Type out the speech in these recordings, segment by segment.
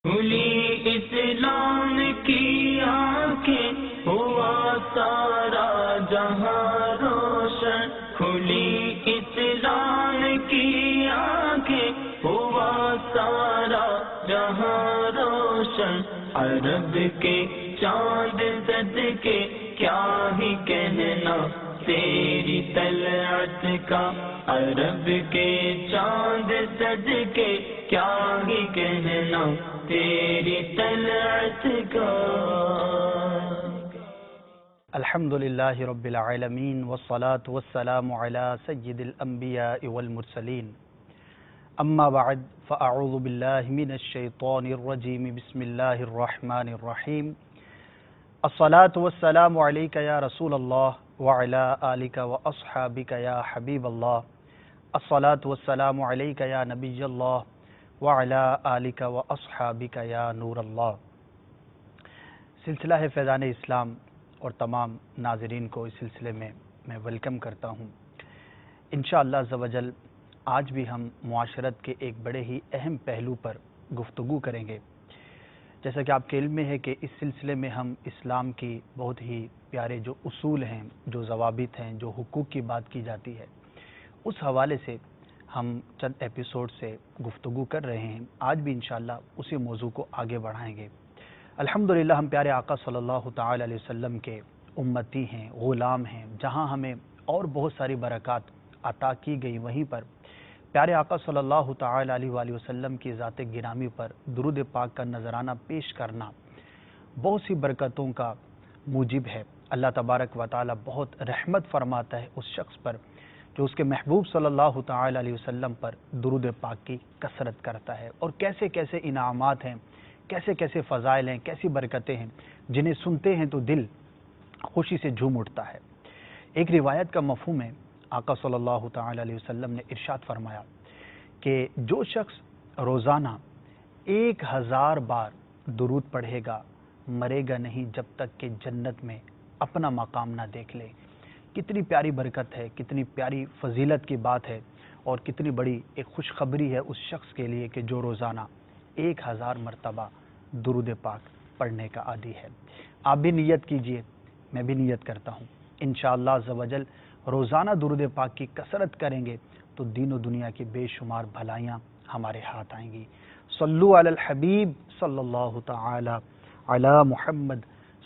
کھلی اسلام کی آنکھیں ہوا سارا جہاں روشن، کھلی اسلام کی آنکھیں ہوا سارا جہاں روشن، عرب کے چاند صدقے کیا ہی کہنا تیری طلعت کا، عرب کے چاند صدقے کیا ہی کہنا تیری طلعت کا۔ الحمدللہ رب العالمین والصلاة والسلام علی سید الانبیاء والمرسلین، اما بعد فاعوذ باللہ من الشیطان الرجیم، بسم اللہ الرحمن الرحیم۔ الصلاة والسلام علیک یا رسول اللہ وعلی آلک واصحابک یا حبیب اللہ، الصلاة والسلام علیک یا نبی اللہ وعلی آلک واصحابک یا نور اللہ۔ سلسلہ ہے فیضان اسلام اور تمام ناظرین کو اس سلسلے میں ویلکم کرتا ہوں۔ انشاءاللہ عز و جل آج بھی ہم معاشرت کے ایک بڑے ہی اہم پہلو پر گفتگو کریں گے۔ جیسا کہ آپ کے علم میں ہے کہ اس سلسلے میں ہم اسلام کی بہت ہی پیارے جو اصول ہیں، جو ضوابط ہیں، جو حقوق کی بات کی جاتی ہے، اس حوالے سے ہم چند ایپیسوڈ سے گفتگو کر رہے ہیں۔ آج بھی انشاءاللہ اسی موضوع کو آگے بڑھائیں گے۔ الحمدللہ ہم پیارے آقا صلی اللہ تعالی علیہ وسلم کے امتی ہیں، غلام ہیں۔ جہاں ہمیں اور بہت ساری برکات عطا کی گئی، وہیں پر پیارے آقا صلی اللہ تعالی علیہ وآلہ وسلم کی ذات گرامی پر درود پاک کا نذرانہ پیش کرنا بہت سی برکتوں کا موجب ہے۔ اللہ تبارک و تعالی بہت رحمت فرماتا ہے اس شخص پر جو اس کے محبوب صلی اللہ تعالی علیہ وسلم پر درود پاک کی کثرت کرتا ہے۔ اور کیسے کیسے انعامات ہیں، کیسے کیسے فضائل ہیں، کیسی برکتیں ہیں جنہیں سنتے ہیں تو دل خوشی سے جھوم اٹھتا ہے۔ ایک روایت کا مفہوم ہے، آقا صلی اللہ تعالی علیہ وسلم نے ارشاد فرمایا کہ جو شخص روزانہ 1000 بار درود پڑھے گا مرے گا نہیں جب تک کہ جنت میں اپنا مقام نہ دیکھ لے۔ کتنی پیاری برکت ہے، کتنی پیاری فضیلت کی بات ہے، اور کتنی بڑی ایک خوشخبری ہے اس شخص کے لیے کہ جو روزانہ 1000 مرتبہ درود پاک پڑھنے کا عادی ہے۔ آپ بھی نیت کیجئے، میں بھی نیت کرتا ہوں، انشاءاللہ عز و جل روزانہ درود پاک کی کثرت کریں گے تو دین و دنیا کی بے شمار بھلائیاں ہمارے ہاتھ آئیں گی۔ صلو علی الحبیب صلی اللہ تعالی علی محمد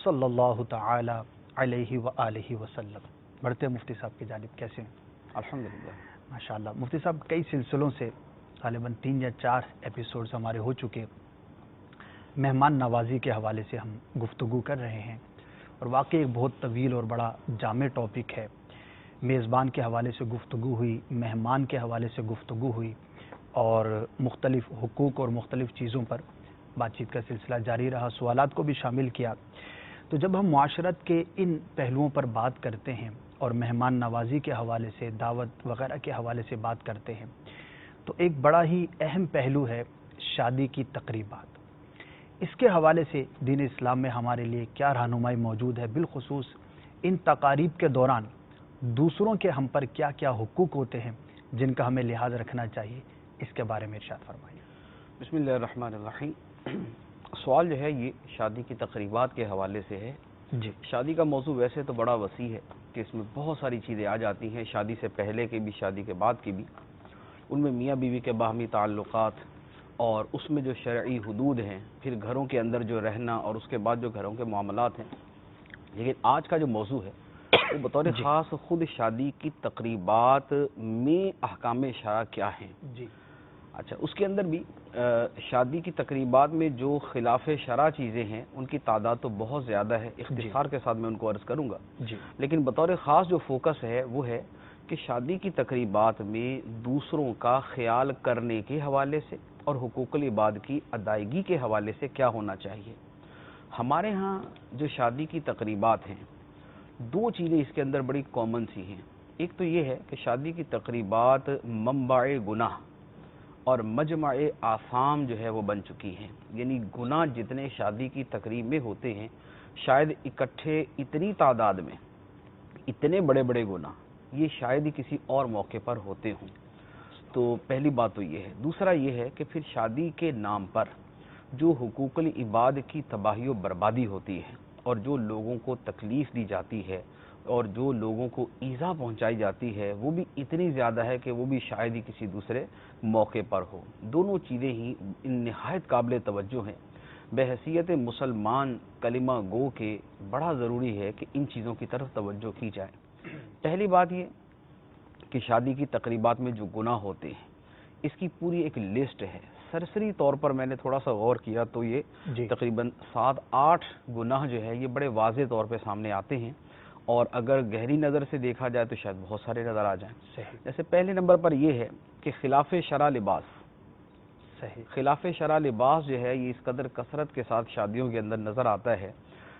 صلی اللہ تعالی علیہ وآلہ وسلم۔ بڑھتے مفتی صاحب کی جانب، کیسے ہیں؟ الحمدللہ ماشاءاللہ مفتی صاحب، کئی سلسلوں سے غالباً 3 یا 4 ایپیسوڈز ہمارے ہو چکے، مہمان نوازی کے حوالے سے ہم گفتگو کر رہے ہیں، اور واقعی ایک بہت طویل اور بڑا جامع ٹاپک ہے۔ میزبان کے حوالے سے گفتگو ہوئی، مہمان کے حوالے سے گفتگو ہوئی، اور مختلف حقوق اور مختلف چیزوں پر بات چیت کا سلسلہ جاری رہا، سوالات کو بھی شامل کیا۔ تو جب ہم معاشرت کے ان پہلوؤں پر بات کرتے ہیں اور مہمان نوازی کے حوالے سے، دعوت وغیرہ کے حوالے سے بات کرتے ہیں، تو ایک بڑا ہی اہم پہلو ہے شادی کی تقریبات۔ اس کے حوالے سے دین اسلام میں ہمارے لیے کیا رہنمائی موجود ہے، بالخصوص ان تقاریب کے دوران دوسروں کے ہم پر کیا کیا حقوق ہوتے ہیں جن کا ہمیں لحاظ رکھنا چاہیے، اس کے بارے میں ارشاد فرمائیے۔ بسم اللہ الرحمن الرحیم۔ سوال جو ہے یہ شادی کی تقریبات کے حوالے سے ہے۔ جی، شادی کا موضوع ویسے تو بڑا وسیع ہے کہ اس میں بہت ساری چیزیں آ جاتی ہیں، شادی سے پہلے کے بھی، شادی کے بعد کے بھی۔ ان میں میاں بیوی کے باہمی تعلقات، اور اس میں جو شرعی حدود ہیں، پھر گھروں کے اندر جو رہنا، اور اس کے بعد جو گھروں کے معاملات ہیں۔ لیکن آج کا جو موضوع ہے وہ بطور خاص خود شادی کی تقریبات میں احکام شرع کیا ہیں۔ جی، اچھا، اس کے اندر بھی شادی کی تقریبات میں جو خلاف شرع چیزیں ہیں ان کی تعداد تو بہت زیادہ ہے، اختصار کے ساتھ میں ان کو عرض کروں گا۔ جی، لیکن بطور خاص جو فوکس ہے وہ ہے کہ شادی کی تقریبات میں دوسروں کا خیال کرنے کے حوالے سے اور حقوق العباد کی ادائیگی کے حوالے سے کیا ہونا چاہیے۔ ہمارے ہاں جو شادی کی تقریبات ہیں، 2 چیزیں اس کے اندر بڑی کامن سی ہیں۔ ایک تو یہ ہے کہ شادی کی تقریبات منبع گناہ اور مجمع آثام جو ہے وہ بن چکی ہیں، یعنی گناہ جتنے شادی کی تقریب میں ہوتے ہیں، شاید اکٹھے اتنی تعداد میں اتنے بڑے بڑے گناہ یہ شاید ہی کسی اور موقع پر ہوتے ہوں۔ تو پہلی بات تو یہ ہے۔ دوسرا یہ ہے کہ پھر شادی کے نام پر جو حقوق العباد کی تباہی و بربادی ہوتی ہے اور جو لوگوں کو تکلیف دی جاتی ہے اور جو لوگوں کو ایذا پہنچائی جاتی ہے وہ بھی اتنی زیادہ ہے کہ وہ بھی شاید ہی کسی دوسرے موقع پر ہو. دونوں چیزیں ہی نہایت قابل توجہ ہیں. بحیثیت مسلمان کلمہ گو کے بڑا ضروری ہے کہ ان چیزوں کی طرف توجہ کی جائے. پہلی بات یہ کہ شادی کی تقریبات میں جو گناہ ہوتے ہیں اس کی پوری ایک لسٹ ہے. سرسری طور پر میں نے تھوڑا سا غور کیا تو یہ تقریباً 7-8 گناہ جو ہے یہ بڑے واضح طور پہ سامنے آتے ہیں، اور اگر گہری نظر سے دیکھا جائے تو شاید بہت سارے نظر آ جائیں. جیسے پہلے نمبر پر یہ ہے کہ خلاف شرع لباس. خلاف شرع لباس جو ہے یہ اس قدر کثرت کے ساتھ شادیوں کے اندر نظر آتا ہے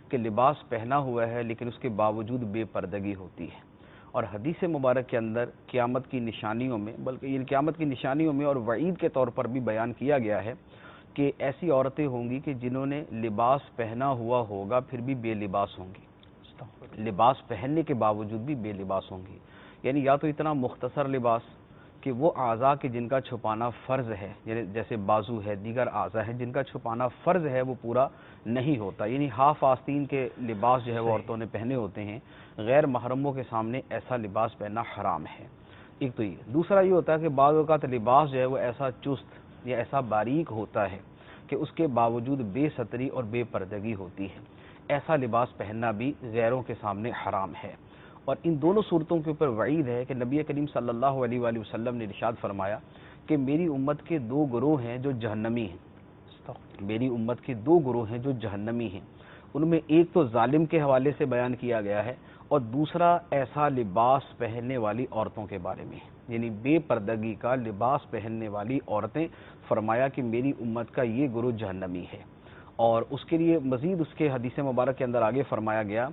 کہ لباس پہنا ہوا ہے لیکن اس کے باوجود بے پردگی ہوتی ہے. اور حدیث مبارک کے اندر قیامت کی نشانیوں میں، بلکہ یہ قیامت کی نشانیوں میں اور وعید کے طور پر بھی بیان کیا گیا ہے کہ ایسی عورتیں ہوں گی کہ جنہوں نے لباس پہنا ہوا ہوگا پھر بھی بے لباس ہوں گی، لباس پہننے کے باوجود بھی بے لباس ہوں گی. یعنی یا تو اتنا مختصر لباس کہ وہ اعضاء کے جن کا چھپانا فرض ہے، یعنی جیسے بازو ہے، دیگر اعضاء ہیں جن کا چھپانا فرض ہے وہ پورا نہیں ہوتا، یعنی ہاف آستین کے لباس جو ہے وہ عورتوں نے پہنے ہوتے ہیں. غیر محرموں کے سامنے ایسا لباس پہننا حرام ہے. ایک تو یہ. دوسرا یہ ہوتا ہے کہ بعض اوقات لباس جو ہے وہ ایسا چست یا ایسا باریک ہوتا ہے کہ اس کے باوجود بے ستری اور بے پردگی ہوتی ہے. ایسا لباس پہننا بھی غیروں کے سامنے حرام ہے. اور ان دونوں صورتوں کے اوپر وعید ہے کہ نبی کریم صلی اللہ علیہ وآلہ وسلم نے ارشاد فرمایا کہ میری امت کے 2 گروہ ہیں جو جہنمی ہیں. میری امت کے 2 گروہ ہیں جو جہنمی ہیں. ان میں ایک تو ظالم کے حوالے سے بیان کیا گیا ہے اور دوسرا ایسا لباس پہننے والی عورتوں کے بارے میں، یعنی بے پردگی کا لباس پہننے والی عورتیں. فرمایا کہ میری امت کا یہ گروہ جہنمی ہے. اور اس کے لیے مزید اس کے حدیث مبارک کے اندر آگے فرمایا گیا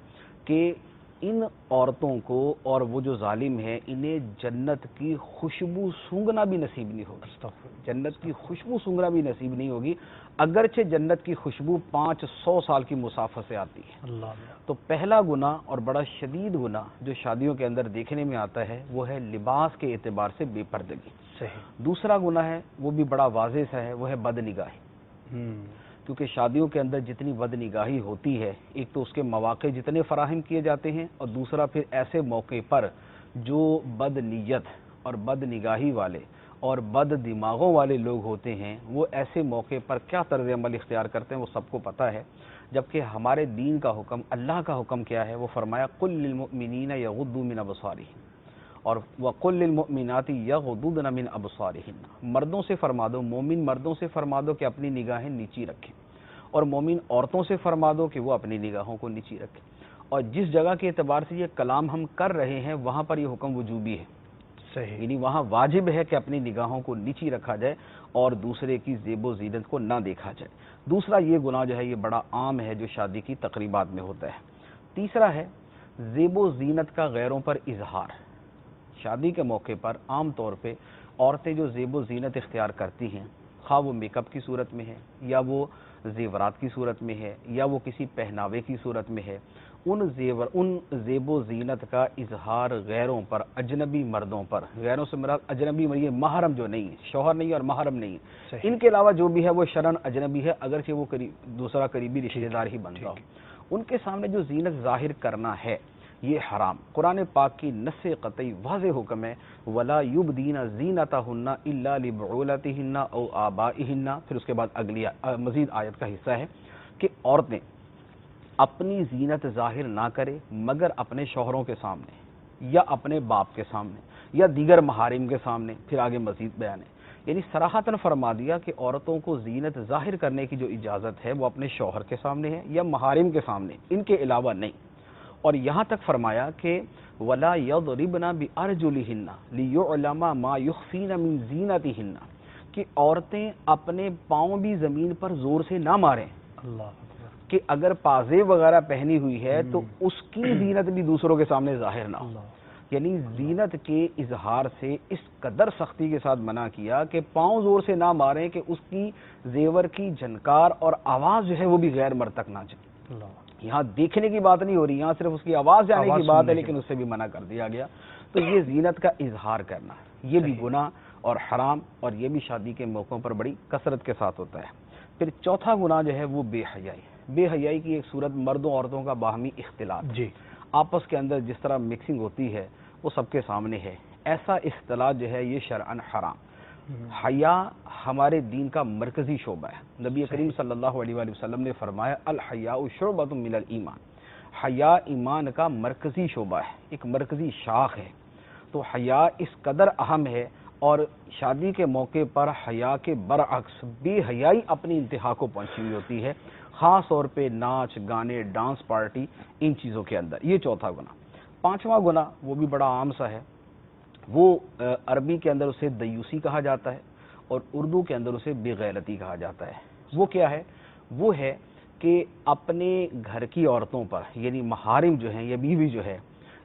کہ ان عورتوں کو اور وہ جو ظالم ہیں انہیں جنت کی خوشبو سونگنا بھی نصیب نہیں ہوگی. جنت کی خوشبو سونگنا بھی نصیب نہیں ہوگی، اگرچہ جنت کی خوشبو 500 سال کی مسافت سے آتی ہے. تو پہلا گناہ اور بڑا شدید گناہ جو شادیوں کے اندر دیکھنے میں آتا ہے وہ ہے لباس کے اعتبار سے بے پردگی. دوسرا گناہ ہے وہ بھی بڑا واضح سا ہے، وہ ہے بد نگاہی. کیونکہ شادیوں کے اندر جتنی بد نگاہی ہوتی ہے، ایک تو اس کے مواقع جتنے فراہم کیے جاتے ہیں اور دوسرا پھر ایسے موقع پر جو بد نیت اور بد نگاہی والے اور بد دماغوں والے لوگ ہوتے ہیں وہ ایسے موقع پر کیا طرز عمل اختیار کرتے ہیں وہ سب کو پتہ ہے. جبکہ ہمارے دین کا حکم، اللہ کا حکم کیا ہے؟ وہ فرمایا قُل لِّلْمُؤْمِنِينَ يَغُضُّوا مِنْ أَبْصَارِهِمْ اور وَقُل لِّلْمُؤْمِنَاتِ يَغْضُضْنَ مِنْ أَبْصَارِهِنَّ. مردوں سے فرما دو، مومن مردوں سے فرما دو کہ اپنی نگاہیں نیچی رکھیں، اور مومن عورتوں سے فرما دو کہ وہ اپنی نگاہوں کو نیچی رکھیں. اور جس جگہ کے اعتبار سے یہ کلام ہم کر رہے ہیں وہاں پر یہ حکم وجوبی ہے. یعنی وہاں واجب ہے کہ اپنی نگاہوں کو نیچی رکھا جائے اور دوسرے کی زیب و زینت کو نہ دیکھا جائے. دوسرا یہ گناہ جو ہے یہ بڑا عام ہے جو شادی کی تقریبات میں ہوتا ہے. تیسرا ہے زیب و زینت کا غیروں پر اظہار. شادی کے موقع پر عام طور پہ عورتیں جو زیب و زینت اختیار کرتی ہیں، خواہ وہ میک اپ کی صورت میں ہے یا وہ زیورات کی صورت میں ہے یا وہ کسی پہناوے کی صورت میں ہے، ان زیب و زینت کا اظہار غیروں پر، اجنبی مردوں پر، غیروں سے مراد اجنبی یہ محرم جو نہیں، شوہر نہیں اور محرم نہیں، ان کے علاوہ جو بھی ہے وہ شرعن اجنبی ہے اگرچہ وہ دوسرا قریبی رشتہ دار ہی بنتا ہو، ان کے سامنے جو زینت ظاہر کرنا ہے یہ حرام. قرآن پاک کی نص قطعی واضح حکم ہے وَلَا يُبْدِينَ زِينَتَهُنَّ إِلَّا لِبُعُولَتِهِنَّ أَوْ آبَائِهِنَّ. پھر اس کے بعد اگلی مزید آیت کا حصہ ہے کہ عورتیں اپنی زینت ظاہر نہ کرے مگر اپنے شوہروں کے سامنے یا اپنے باپ کے سامنے یا دیگر محارم کے سامنے. پھر آگے مزید بیان ہے، یعنی صراحتاً فرما دیا کہ عورتوں کو زینت ظاہر کرنے کی جو اجازت ہے وہ اپنے شوہر کے سامنے ہے یا محارم کے سامنے، ان کے علاوہ نہیں. اور یہاں تک فرمایا کہ وَلَا يَضْرِبْنَ بِأَرْجُلِهِنَّ لِيُعْلَمَ مَا يُخْفِينَ مِنْ زِينَتِهِنَّ کہ عورتیں اپنے پاؤں بھی زمین پر زور سے نہ ماریں. کہ اگر پازیب وغیرہ پہنی ہوئی ہے تو اس کی زینت بھی دوسروں کے سامنے ظاہر نہ ہو. یعنی زینت کے اظہار سے اس قدر سختی کے ساتھ منع کیا کہ پاؤں زور سے نہ ماریں کہ اس کی زیور کی جھنکار اور آواز جو ہے وہ بھی غیر مرد تک نہ جائے. یہاں دیکھنے کی بات نہیں ہو رہی، یہاں صرف اس کی آواز جانے کی بات ہے، لیکن اس سے بھی منع کر دیا گیا. تو یہ زینت کا اظہار کرنا یہ بھی گناہ اور حرام، اور یہ بھی شادی کے موقعوں پر بڑی کثرت کے ساتھ ہوتا ہے. پھر چوتھا گناہ جو ہے وہ بے حیائی. بے حیائی کی ایک صورت مردوں عورتوں کا باہمی اختلاط. جی. آپس کے اندر جس طرح مکسنگ ہوتی ہے وہ سب کے سامنے ہے. ایسا اختلاط جو ہے یہ شرعاً حرام. حیا ہمارے دین کا مرکزی شعبہ ہے. نبی کریم صلی اللہ علیہ وآلہ وسلم نے فرمایا الحیاء شعبۃ من الایمان. حیا ایمان کا مرکزی شعبہ ہے, ایک مرکزی شاخ ہے. تو حیا اس قدر اہم ہے, اور شادی کے موقع پر حیا کے برعکس بے حیائی اپنی انتہا کو پہنچی ہوئی ہوتی ہے, خاص طور پہ ناچ گانے ڈانس پارٹی ان چیزوں کے اندر. یہ چوتھا گناہ. پانچواں گناہ وہ بھی بڑا عام سا ہے, وہ عربی کے اندر اسے دیوسی کہا جاتا ہے اور اردو کے اندر اسے بے غیرتی کہا جاتا ہے. وہ کیا ہے؟ وہ ہے کہ اپنے گھر کی عورتوں پر یعنی محارم جو ہیں یا بیوی جو ہے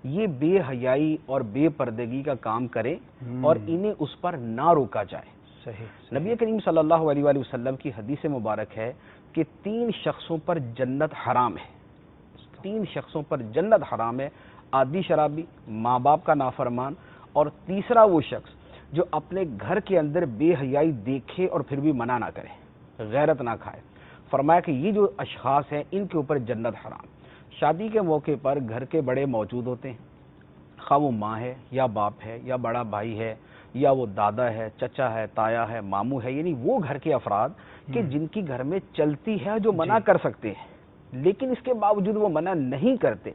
یہ بے حیائی اور بے پردگی کا کام کرے اور انہیں اس پر نہ روکا جائے. صحیح. نبی کریم صلی اللہ علیہ وآلہ وسلم کی حدیث مبارک ہے کہ 3 شخصوں پر جنت حرام ہے. 3 شخصوں پر جنت حرام ہے. عادی شرابی, ماں باپ کا نافرمان, اور تیسرا وہ شخص جو اپنے گھر کے اندر بے حیائی دیکھے اور پھر بھی منع نہ کرے, غیرت نہ کھائے. فرمایا کہ یہ جو اشخاص ہیں ان کے اوپر جنت حرام. شادی کے موقع پر گھر کے بڑے موجود ہوتے ہیں, خواہ وہ ماں ہے یا باپ ہے یا بڑا بھائی ہے یا وہ دادا ہے, چچا ہے, تایا ہے, ماموں ہے, یعنی وہ گھر کے افراد کہ جن کی گھر میں چلتی ہے جو منع کر سکتے ہیں لیکن اس کے باوجود وہ منع نہیں کرتے.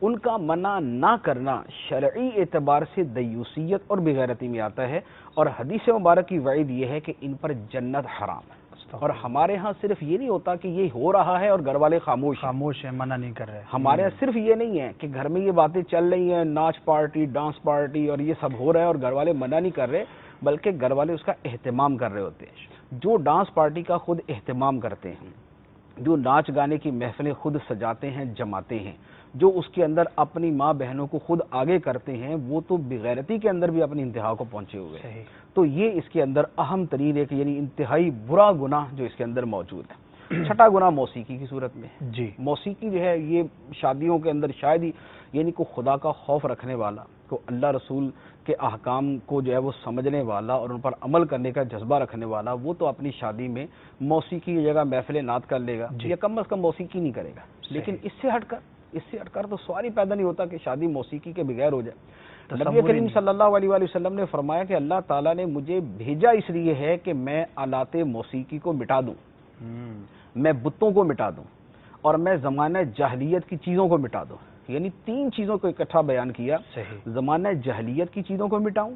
ان کا منع نہ کرنا شرعی اعتبار سے دیوسیت اور بغیرتی میں آتا ہے, اور حدیث مبارک کی وعید یہ ہے کہ ان پر جنت حرام ہے. اور ہمارے ہاں صرف یہ نہیں ہوتا کہ یہ ہو رہا ہے اور گھر والے خاموش ہیں, منع نہیں کر رہے. ہمارے یہاں صرف یہ نہیں ہے کہ گھر میں یہ باتیں چل رہی ہیں, ناچ پارٹی ڈانس پارٹی اور یہ سب ہو رہا ہے اور گھر والے منع نہیں کر رہے, بلکہ گھر والے اس کا اہتمام کر رہے ہوتے ہیں. جو ڈانس پارٹی کا خود اہتمام کرتے ہیں, جو ناچ گانے کی محفلیں خود سجاتے ہیں جماتے ہیں, جو اس کے اندر اپنی ماں بہنوں کو خود آگے کرتے ہیں, وہ تو بغیرتی کے اندر بھی اپنی انتہا کو پہنچے ہوئے ہیں. تو یہ اس کے اندر اہم ترین ایک یعنی انتہائی برا گناہ جو اس کے اندر موجود ہے. چھٹا گناہ موسیقی کی صورت میں. جی. موسیقی جو ہے یہ شادیوں کے اندر شاید ہی یعنی کو خدا کا خوف رکھنے والا, کو اللہ رسول کے احکام کو جو ہے وہ سمجھنے والا اور ان پر عمل کرنے کا جذبہ رکھنے والا, وہ تو اپنی شادی میں موسیقی کی جگہ محفل نعت کر لے گا یا کم از کم موسیقی نہیں کرے گا. لیکن اس سے ہٹ کر تو سوال ہی پیدا نہیں ہوتا کہ شادی موسیقی کے بغیر ہو جائے. نبی کریم صلی اللہ علیہ وآلہ وسلم نے فرمایا کہ اللہ تعالیٰ نے مجھے بھیجا اس لیے ہے کہ میں آلات موسیقی کو مٹا دوں, میں بتوں کو مٹا دوں, اور میں زمانہ جاہلیت کی چیزوں کو مٹا دوں. یعنی 3 چیزوں کو اکٹھا بیان کیا. زمانہ جاہلیت کی چیزوں کو مٹاؤں,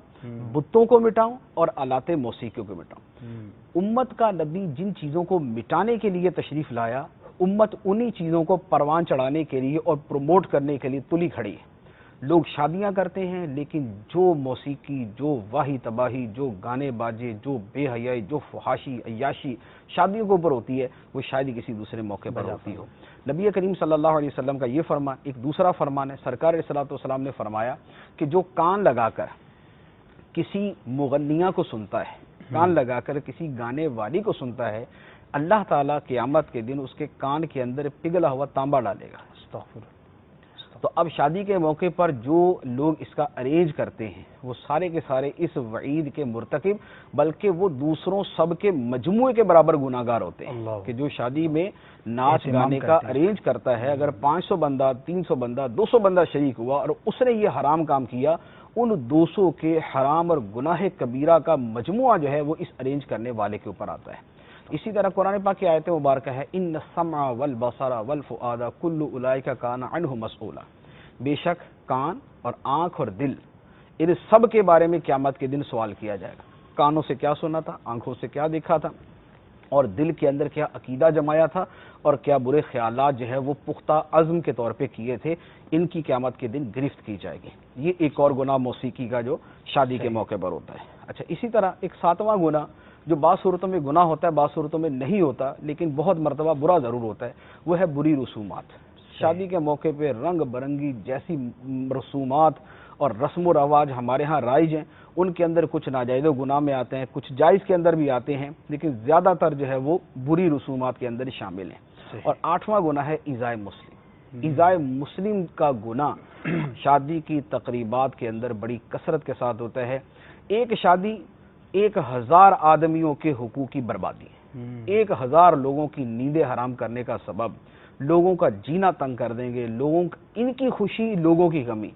بتوں کو مٹاؤں, اور آلات موسیقی کو مٹاؤں. امت کا نبی جن چیزوں کو مٹانے کے لیے تشریف لایا, امت انہی چیزوں کو پروان چڑھانے کے لیے اور پروموٹ کرنے کے لیے تلی کھڑی ہے. لوگ شادیاں کرتے ہیں لیکن جو موسیقی, جو واہی تباہی, جو گانے باجے, جو بے حیائی, جو فحاشی عیاشی شادیوں کے اوپر ہوتی ہے وہ شاید ہی کسی دوسرے موقع پر ہوتی ہو. نبی کریم صلی اللہ علیہ وسلم کا یہ فرمان. ایک دوسرا فرمان ہے, سرکار علیہ الصلوۃ والسلام نے فرمایا کہ جو کان لگا کر کسی مغنیہ کو سنتا ہے, کان لگا کر کسی گانے والی کو سنتا ہے, اللہ تعالیٰ قیامت کے دن اس کے کان کے اندر پگھلا ہوا تانبا ڈالے گا. تو اب شادی کے موقع پر جو لوگ اس کا ارینج کرتے ہیں وہ سارے کے سارے اس وعید کے مرتکب, بلکہ وہ دوسروں سب کے مجموعے کے برابر گناہگار ہوتے ہیں. کہ جو شادی میں ناچ گانے کا ارینج کرتا ہے, اگر 500 بندہ, 300 بندہ, 200 بندہ شریک ہوا اور اس نے یہ حرام کام کیا, ان 200 کے حرام اور گناہ کبیرہ کا مجموعہ جو ہے وہ اس ارینج کرنے والے کے اوپر آتا ہے. اسی طرح قرآن پاک کی آیت مبارکہ ہے ان السمع والبصر والفؤاد کل اولئک کان عنہ مسئولا. بے شک کان اور آنکھ اور دل ان سب کے بارے میں قیامت کے دن سوال کیا جائے گا. کانوں سے کیا سنا تھا, آنکھوں سے کیا دیکھا تھا, اور دل کے اندر کیا عقیدہ جمایا تھا, اور کیا برے خیالات جو ہے وہ پختہ عزم کے طور پہ کیے تھے, ان کی قیامت کے دن گرفت کی جائے گی. یہ ایک اور گناہ موسیقی کا جو شادی کے موقع پر ہوتا ہے. اچھا, اسی طرح ایک 7واں گناہ جو بعض صورتوں میں گناہ ہوتا ہے, بعض صورتوں میں نہیں ہوتا, لیکن بہت مرتبہ برا ضرور ہوتا ہے, وہ ہے بری رسومات. شادی کے موقع پہ رنگ برنگی جیسی رسومات اور رسم و رواج ہمارے ہاں رائج ہیں, ان کے اندر کچھ ناجائز و گناہ میں آتے ہیں, کچھ جائز کے اندر بھی آتے ہیں, لیکن زیادہ تر جو ہے وہ بری رسومات کے اندر شامل ہیں. اور 8واں گناہ ہے ایذاء مسلم. ایذاء مسلم کا گناہ شادی کی تقریبات کے اندر بڑی کثرت کے ساتھ ہوتا ہے. ایک شادی 1000 آدمیوں کے حقوق کی بربادی ہے. 1000 لوگوں کی نیندیں حرام کرنے کا سبب، لوگوں کا جینا تنگ کر دیں گے، ان کی خوشی لوگوں کی کمی،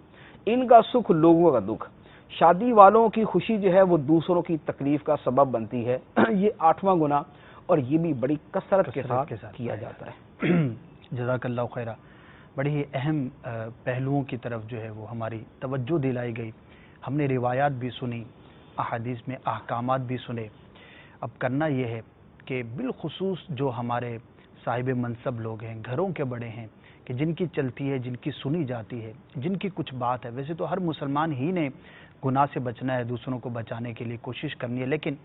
ان کا سکھ لوگوں کا دکھ۔ شادی والوں کی خوشی جو ہے وہ دوسروں کی تکلیف کا سبب بنتی ہے، یہ 8واں گناہ، اور یہ بھی بڑی کثرت کے ساتھ کیا جاتا ہے۔ جزاک اللہ خیرہ۔ بڑی ہی اہم پہلوؤں کی طرف جو ہے وہ ہماری توجہ دلائی گئی، ہم نے روایات بھی سنی، احادیث میں احکامات بھی سنے۔ اب کرنا یہ ہے کہ بالخصوص جو ہمارے صاحب منصب لوگ ہیں، گھروں کے بڑے ہیں، کہ جن کی چلتی ہے، جن کی سنی جاتی ہے، جن کی کچھ بات ہے، ویسے تو ہر مسلمان ہی نے گناہ سے بچنا ہے، دوسروں کو بچانے کے لیے کوشش کرنی ہے، لیکن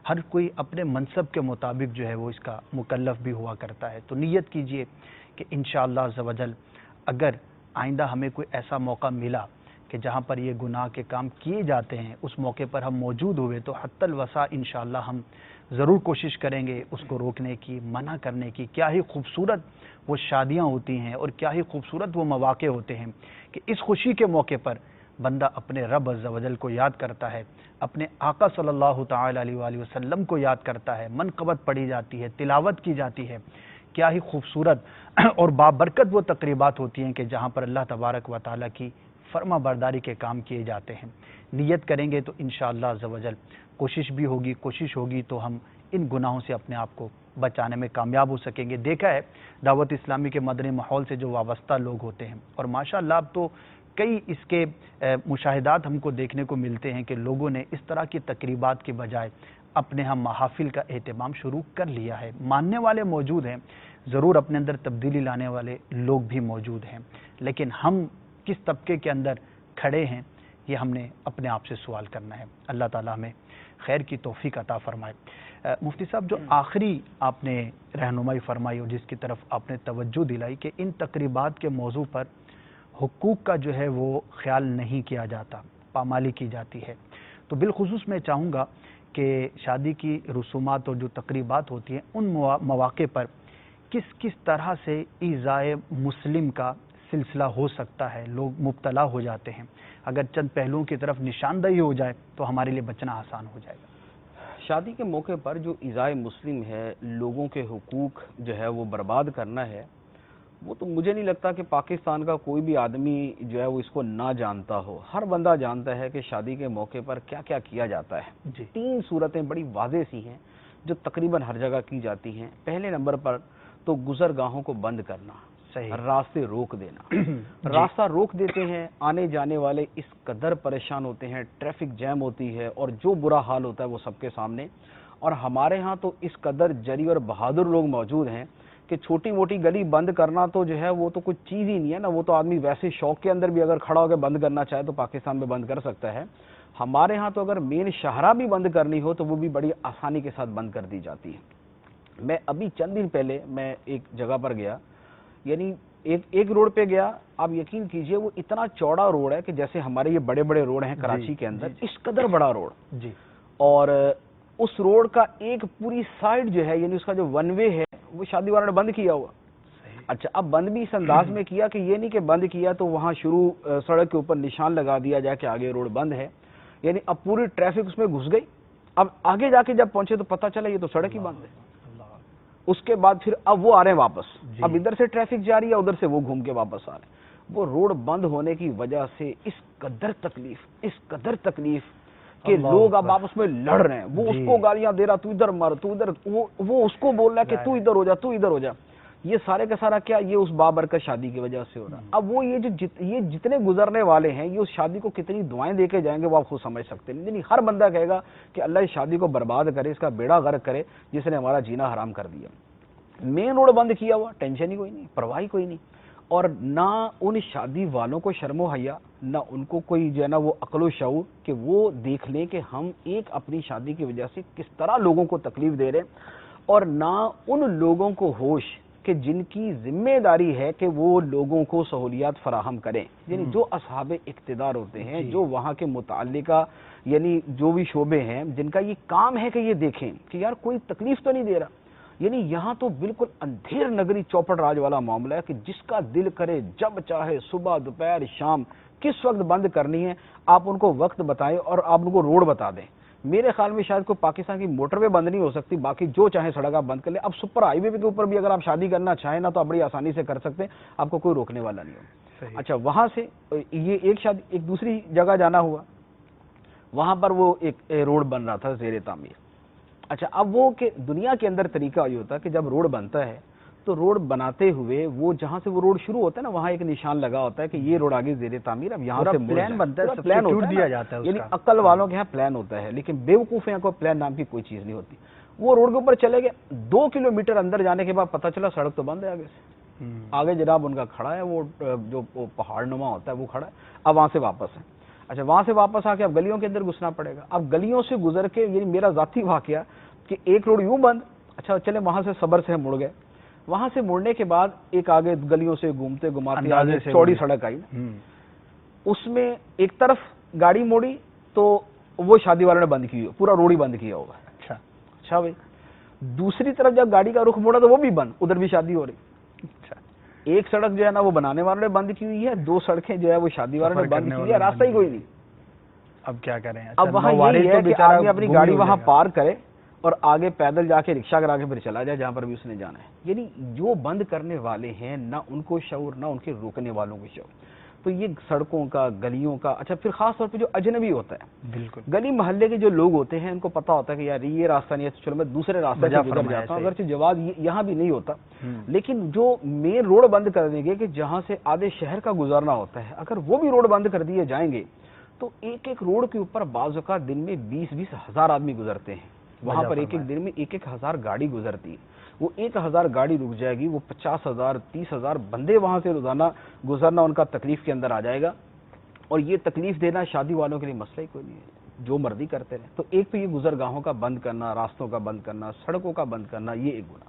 ہر کوئی اپنے منصب کے مطابق جو ہے وہ اس کا مکلف بھی ہوا کرتا ہے۔ تو نیت کیجئے کہ انشاءاللہ عز و جل اگر آئندہ ہمیں کوئی ایسا موقع ملا کہ جہاں پر یہ گناہ کے کام کیے جاتے ہیں، اس موقع پر ہم موجود ہوئے، تو حتی الوسع انشاءاللہ ہم ضرور کوشش کریں گے اس کو روکنے کی، منع کرنے کی۔ کیا ہی خوبصورت وہ شادیاں ہوتی ہیں اور کیا ہی خوبصورت وہ مواقع ہوتے ہیں کہ اس خوشی کے موقع پر بندہ اپنے رب عز و جل کو یاد کرتا ہے، اپنے آقا صلی اللہ تعالی علیہ وآلہ وسلم کو یاد کرتا ہے، منقبت پڑھی جاتی ہے، تلاوت کی جاتی ہے۔ کیا ہی خوبصورت اور بابرکت وہ تقریبات ہوتی ہیں کہ جہاں پر اللہ تبارک و تعالیٰ کی فرما برداری کے کام کیے جاتے ہیں۔ نیت کریں گے تو انشاءاللہ عز و جل کوشش ہوگی تو ہم ان گناہوں سے اپنے آپ کو بچانے میں کامیاب ہو سکیں گے۔ دیکھا ہے دعوت اسلامی کے مدنی ماحول سے جو وابستہ لوگ ہوتے ہیں، اور ماشاءاللہ اب تو کئی اس کے مشاہدات ہم کو دیکھنے کو ملتے ہیں کہ لوگوں نے اس طرح کی تقریبات کی بجائے اپنے ہم محافل کا اہتمام شروع کر لیا ہے۔ ماننے والے موجود ہیں، ضرور اپنے اندر تبدیلی لانے والے لوگ بھی موجود ہیں، لیکن ہم کس طبقے کے اندر کھڑے ہیں یہ ہم نے اپنے آپ سے سوال کرنا ہے۔ اللہ تعالیٰ ہمیں خیر کی توفیق عطا فرمائے۔ مفتی صاحب، جو آخری آپ نے رہنمائی فرمائی اور جس کی طرف آپ نے توجہ دلائی کہ ان تقریبات کے موضوع پر حقوق کا جو ہے وہ خیال نہیں کیا جاتا، پامالی کی جاتی ہے، تو بالخصوص میں چاہوں گا کہ شادی کی رسومات اور جو تقریبات ہوتی ہیں ان مواقع پر کس طرح سے ایذائے مسلم کا سلسلہ ہو سکتا ہے، لوگ مبتلا ہو جاتے ہیں۔ اگر چند پہلوؤں کی طرف نشاندہی ہو جائے تو ہمارے لیے بچنا آسان ہو جائے گا۔ شادی کے موقع پر جو ایذائے مسلم ہے، لوگوں کے حقوق جو ہے وہ برباد کرنا ہے، وہ تو مجھے نہیں لگتا کہ پاکستان کا کوئی بھی آدمی جو ہے وہ اس کو نہ جانتا ہو۔ ہر بندہ جانتا ہے کہ شادی کے موقع پر کیا کیا کیا جاتا ہے۔ جی 3 صورتیں بڑی واضح سی ہیں جو تقریباً ہر جگہ کی جاتی ہیں۔ پہلے نمبر پر تو گزرگاہوں کو بند کرنا، صحیح، راستے روک دینا۔ راستہ روک دیتے ہیں، آنے جانے والے اس قدر پریشان ہوتے ہیں، ٹریفک جیم ہوتی ہے اور جو برا حال ہوتا ہے وہ سب کے سامنے۔ اور ہمارے ہاں تو اس قدر جری اور بہادر لوگ موجود ہیں کہ چھوٹی موٹی گلی بند کرنا تو جو ہے وہ تو کچھ چیز ہی نہیں ہے نا، وہ تو آدمی ویسے شوق کے اندر بھی اگر کھڑا ہو کے بند کرنا چاہے تو پاکستان میں بند کر سکتا ہے۔ ہمارے ہاں تو اگر مین شاہراہ بھی بند کرنی ہو تو وہ بھی بڑی آسانی کے ساتھ بند کر دی جاتی ہے۔ میں ابھی چند دن پہلے میں ایک جگہ پر گیا، یعنی ایک روڈ پہ گیا، آپ یقین کیجئے وہ اتنا چوڑا روڈ ہے کہ جیسے ہمارے یہ بڑے بڑے روڈ ہیں کراچی کے اندر، اس قدر بڑا روڈ، جی، اور اس روڈ کا ایک پوری سائڈ جو ہے یعنی اس کا جو ون وے ہے وہ شادی والوں نے بند کیا ہوا۔ اچھا، اب بند بھی اس انداز میں کیا کہ یہ نہیں کہ بند کیا تو وہاں شروع سڑک کے اوپر نشان لگا دیا جائے کہ آگے روڈ بند ہے، یعنی اب پوری ٹریفک اس میں گھس گئی۔ اب آگے جا کے جب پہنچے تو پتہ چلا یہ تو سڑک ہی بند ہے۔ اس کے بعد پھر اب وہ آ رہے ہیں واپس، اب ادھر سے ٹریفک جاری ہے، ادھر سے وہ گھوم کے واپس آ رہے ہیں۔ وہ روڈ بند ہونے کی وجہ سے اس قدر تکلیف کہ لوگ اب آپس میں لڑ رہے ہیں، وہ اس کو گالیاں دے رہا، تو ادھر مر، تو ادھر، وہ اس کو بول رہا ہے کہ تو ادھر ہو جا، تو ادھر ہو جا۔ یہ سارے کا سارا کیا، یہ اس بابرکت شادی کی وجہ سے ہو رہا ہے۔ اب وہ یہ جتنے گزرنے والے ہیں، یہ اس شادی کو کتنی دعائیں دے کے جائیں گے وہ آپ خود سمجھ سکتے ہیں۔ یعنی ہر بندہ کہے گا کہ اللہ اس شادی کو برباد کرے، اس کا بیڑا غرق کرے جس نے ہمارا جینا حرام کر دیا۔ مین روڈ بند کیا ہوا، ٹینشن ہی کوئی نہیں، پرواہ ہی کوئی نہیں، اور نہ ان شادی والوں کو شرم و حیا، نہ ان کو کوئی جو ہے نا وہ عقل و شعور کہ وہ دیکھ لیں کہ ہم ایک اپنی شادی کی وجہ سے کس طرح لوگوں کو تکلیف دے رہے ہیں، اور نہ ان لوگوں کو ہوش کہ جن کی ذمہ داری ہے کہ وہ لوگوں کو سہولیات فراہم کریں، یعنی جو اصحاب اقتدار ہوتے ہیں، جو وہاں کے متعلقہ یعنی جو بھی شعبے ہیں جن کا یہ کام ہے کہ یہ دیکھیں کہ یار کوئی تکلیف تو نہیں دے رہا۔ یعنی یہاں تو بالکل اندھیر نگری چوپڑ راج والا معاملہ ہے کہ جس کا دل کرے جب چاہے صبح دوپہر شام کس وقت بند کرنی ہے آپ ان کو وقت بتائیں اور آپ ان کو روڈ بتا دیں میرے خیال میں شاید کوئی پاکستان کی موٹر وے بند نہیں ہو سکتی، باقی جو چاہیں سڑک آپ بند کر لیں. اب سپر ہائی وے کے اوپر بھی اگر آپ شادی کرنا چاہیں نا تو آپ بڑی آسانی سے کر سکتے ہیں، آپ کو کوئی روکنے والا نہیں ہو. اچھا وہاں سے یہ ایک دوسری جگہ جانا ہوا، وہاں پر وہ ایک روڈ بن رہا تھا زیر تعمیر. اچھا اب وہ کہ دنیا کے اندر طریقہ یہ ہوتا ہے کہ جب روڈ بنتا ہے تو روڈ بناتے ہوئے وہ جہاں سے وہ روڈ شروع ہوتا ہے نا وہاں ایک نشان لگا ہوتا ہے کہ یہ روڈ آگے زیر تعمیر، اب یہاں سے پلان بنتا ہے، پلان دیا جاتا ہے، یعنی عقل والوں کے یہاں پلان ہوتا ہے، لیکن بیوقوف ہیں کوئی پلان نام کی کوئی چیز نہیں ہوتی. وہ روڈ کے اوپر چلے گئے، 2 کلومیٹر اندر جانے کے بعد پتہ چلا سڑک تو بند ہے آگے سے. آگے جناب ان کا کھڑا ہے وہ جو پہاڑ نما ہوتا ہے وہ کھڑا ہے. اب وہاں سے واپس ہے. اچھا وہاں سے واپس آ کے اب گلیوں کے اندر گھسنا پڑے گا. اب گلیوں سے گزر کے یعنی میرا ذاتی واقعہ کہ ایک روڈ یوں بند، اچھا چلے وہاں سے صبر سے ہم مڑ گئے. وہاں سے مڑنے کے بعد ایک آگے گلیوں سے گھومتے گھماتے آگے چوڑی سڑک آئی، اس میں ایک طرف گاڑی موڑی تو وہ شادی والوں نے بند کی، پورا روڈ ہی بند کیا ہوگا. اچھا بھائی دوسری طرف جب گاڑی کا رخ موڑا تو وہ بھی بند، ادھر بھی شادی ہو رہی. ایک سڑک جو ہے نا وہ بنانے والوں نے بند کی ہوئی ہے، 2 سڑکیں جو ہے وہ شادی والوں نے بند کی ہوئی ہے، راستہ ہی کوئی نہیں. اب کیا کریں؟ اب وہاں یہ ہے کہ آدمی اپنی گاڑی وہاں پار کرے اور آگے پیدل جا کے رکشہ کرا کے پھر چلا جائے جہاں پر بھی اس نے جانا ہے. یعنی جو بند کرنے والے ہیں نہ ان کو شعور نہ ان کے روکنے والوں کو شعور. تو یہ سڑکوں کا گلیوں کا، اچھا پھر خاص طور پہ جو اجنبی ہوتا ہے، بالکل گلی محلے کے جو لوگ ہوتے ہیں ان کو پتا ہوتا ہے کہ یار یہ راستہ نہیں ہے تو چلو میں دوسرے راستے سے گزر جاتا ہوں، اگرچہ جواز یہاں بھی نہیں ہوتا. لیکن جو مین روڈ بند کر دیں گے کہ جہاں سے آدھے شہر کا گزرنا ہوتا ہے، اگر وہ بھی روڈ بند کر دیے جائیں گے تو ایک روڈ کے اوپر بعض اوقات دن میں 20-20 ہزار آدمی گزرتے ہیں. وہاں پر ایک دن میں 1,000 گاڑی گزرتی ہے. وہ 1,000 گاڑی رک جائے گی، وہ 50,000 30,000 بندے وہاں سے روزانہ گزرنا ان کا تکلیف کے اندر آ جائے گا. اور یہ تکلیف دینا شادی والوں کے لیے مسئلہ ہی کوئی نہیں ہے، جو مرضی کرتے رہیں. تو ایک تو یہ گزرگاہوں کا بند کرنا، راستوں کا بند کرنا، سڑکوں کا بند کرنا، یہ ایک گناہ.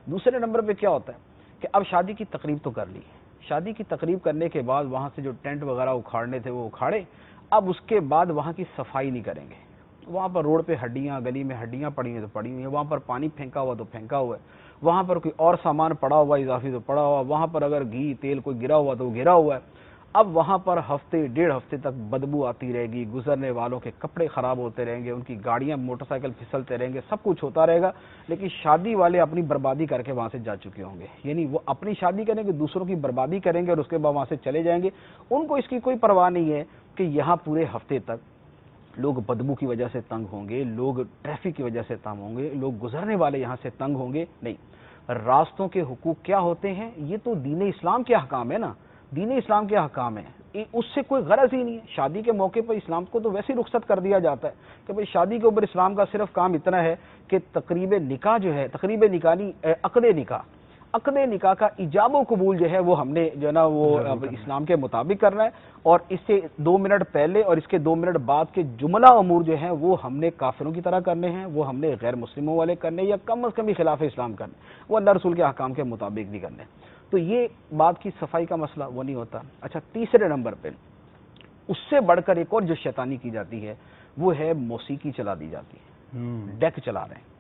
دوسرے نمبر پہ کیا ہوتا ہے کہ اب شادی کی تقریب تو کر لی، شادی کی تقریب کرنے کے بعد وہاں سے جو ٹینٹ وغیرہ اکھاڑنے تھے وہ اکھاڑے. اب اس کے بعد وہاں کی صفائی نہیں کریں گے. وہاں پر روڈ پہ ہڈیاں، گلی میں ہڈیاں پڑی ہیں تو پڑی ہوئی ہیں، وہاں پر پانی پھینکا ہوا تو پھینکا ہوا ہے، وہاں پر کوئی اور سامان پڑا ہوا اضافی تو پڑا ہوا، وہاں پر اگر گھی تیل کوئی گرا ہوا تو وہ گرا ہوا ہے. اب وہاں پر ہفتے 1.5 ہفتے تک بدبو آتی رہے گی، گزرنے والوں کے کپڑے خراب ہوتے رہیں گے، ان کی گاڑیاں موٹر سائیکل پھسلتے رہیں گے، سب کچھ ہوتا رہے گا. لیکن شادی والے اپنی بربادی کر کے وہاں سے جا چکے ہوں گے. یعنی وہ اپنی شادی کریں گے، دوسروں کی بربادی کریں گے اور اس کے بعد وہاں سے چلے جائیں گے. ان کو اس کی کوئی پرواہ نہیں ہے کہ یہاں پورے ہفتے تک لوگ بدبو کی وجہ سے تنگ ہوں گے، لوگ ٹریفک کی وجہ سے تنگ ہوں گے، لوگ گزرنے والے یہاں سے تنگ ہوں گے. نہیں، راستوں کے حقوق کیا ہوتے ہیں؟ یہ تو دین اسلام کے احکام ہے نا، دین اسلام کے احکام ہیں، اس سے کوئی غرض ہی نہیں ہے. شادی کے موقع پر اسلام کو تو ویسے رخصت کر دیا جاتا ہے کہ بھئی شادی کے اوپر اسلام کا صرف کام اتنا ہے کہ تقریب نکاح جو ہے، تقریب نکاح عقد نکاح کا ایجاب و قبول جو ہے وہ ہم نے جو ہے نا وہ اسلام کے مطابق کرنا ہے. اور اس سے 2 منٹ پہلے اور اس کے 2 منٹ بعد کے جملہ امور جو ہیں وہ ہم نے کافروں کی طرح کرنے ہیں، وہ ہم نے غیر مسلموں والے کرنے یا کم از کم ہی خلاف اسلام کرنے، وہ اللہ رسول کے احکام کے مطابق بھی کرنے. تو یہ بات کی صفائی کا مسئلہ وہ نہیں ہوتا. اچھا تیسرے نمبر پہ اس سے بڑھ کر ایک اور جو شیطانی کی جاتی ہے وہ ہے موسیقی چلا دی جاتی ہے، ڈیک چلا رہے ہیں.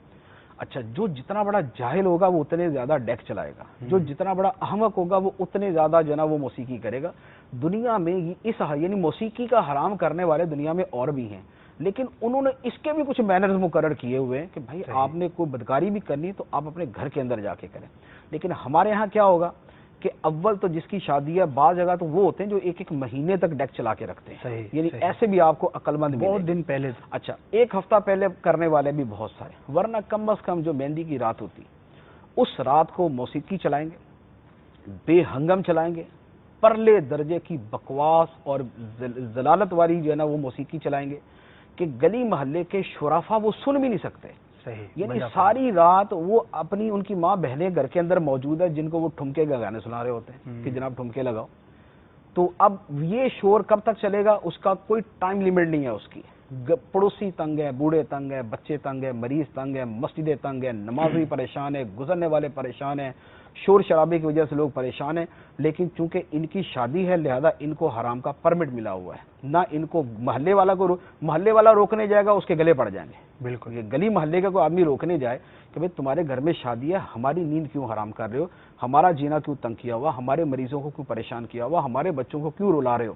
اچھا جو جتنا بڑا جاہل ہوگا وہ اتنے زیادہ ڈیک چلائے گا، جو جتنا بڑا احمق ہوگا وہ اتنے زیادہ جو ہے وہ موسیقی کرے گا. دنیا میں اس یعنی موسیقی کا حرام کرنے والے دنیا میں اور بھی ہیں، لیکن انہوں نے اس کے بھی کچھ مینرز مقرر کیے ہوئے ہیں کہ بھائی آپ نے کوئی بدکاری بھی کرنی تو آپ اپنے گھر کے اندر جا کے کریں. لیکن ہمارے ہاں کیا ہوگا کہ اول تو جس کی شادی ہے بعض جگہ تو وہ ہوتے ہیں جو 1 مہینے تک ڈیک چلا کے رکھتے ہیں، یعنی ایسے بھی آپ کو عقل مند بہت دن پہلے. اچھا 1 ہفتہ پہلے کرنے والے بھی بہت سارے. ورنہ کم از کم جو مہندی کی رات ہوتی اس رات کو موسیقی چلائیں گے، بے ہنگم چلائیں گے، پرلے درجے کی بکواس اور ضلالت والی جو ہے نا وہ موسیقی چلائیں گے کہ گلی محلے کے شرافا وہ سن بھی نہیں سکتے. یعنی ساری رات وہ اپنی ان کی ماں بہنیں گھر کے اندر موجود ہے جن کو وہ ٹھمکے کا گانے سنا رہے ہوتے ہیں کہ جناب ٹھمکے لگاؤ. تو اب یہ شور کب تک چلے گا اس کا کوئی ٹائم لیمٹ نہیں ہے. اس کی پڑوسی تنگ ہے، بوڑھے تنگ ہے، بچے تنگ ہے، مریض تنگ ہے، مسجدیں تنگ ہے، نمازی پریشان ہے، گزرنے والے پریشان ہیں، شور شرابے کی وجہ سے لوگ پریشان ہیں. لیکن چونکہ ان کی شادی ہے لہذا ان کو حرام کا پرمٹ ملا ہوا ہے. نہ ان کو محلے والا روکنے جائے گا اس کے گلے پڑ جائیں گے. بالکل یہ گلی محلے کا کوئی آدمی روکنے جائے کہ بھئی تمہارے گھر میں شادی ہے، ہماری نیند کیوں حرام کر رہے ہو، ہمارا جینا کیوں تنگ کیا ہوا، ہمارے مریضوں کو کیوں پریشان کیا ہوا، ہمارے بچوں کو کیوں رلا رہے ہو،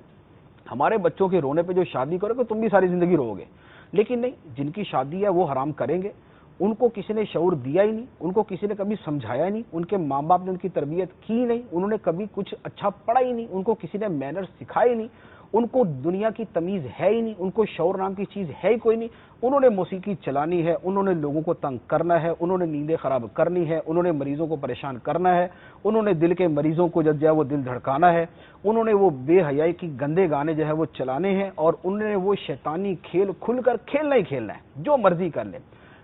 ہمارے بچوں کے رونے پہ جو شادی کرو گے تم بھی ساری زندگی رو گے. لیکن نہیں، جن کی شادی ہے وہ حرام کریں گے، ان کو کسی نے شعور دیا ہی نہیں، ان کو کسی نے کبھی سمجھایا ہی نہیں، ان کے ماں باپ نے ان کی تربیت کی نہیں، انہوں نے کبھی کچھ اچھا پڑھا ہی نہیں، ان کو کسی نے مینر سکھائے ہی نہیں، ان کو دنیا کی تمیز ہے ہی نہیں، ان کو شعور نام کی چیز ہے ہی کوئی نہیں، انہوں نے موسیقی چلانی ہے، انہوں نے لوگوں کو تنگ کرنا ہے، انہوں نے نیندیں خراب کرنی ہے، انہوں نے مریضوں کو پریشان کرنا ہے، انہوں نے دل کے مریضوں کو جب جو ہے وہ دل دھڑکانا ہے، انہوں نے وہ بے حیائی کی گندے گانے جو ہے وہ چلانے ہیں، اور انہوں نے وہ شیطانی کھیل کھل کر کھیلنا ہی کھیلنا ہے، جو مرضی کر لیں۔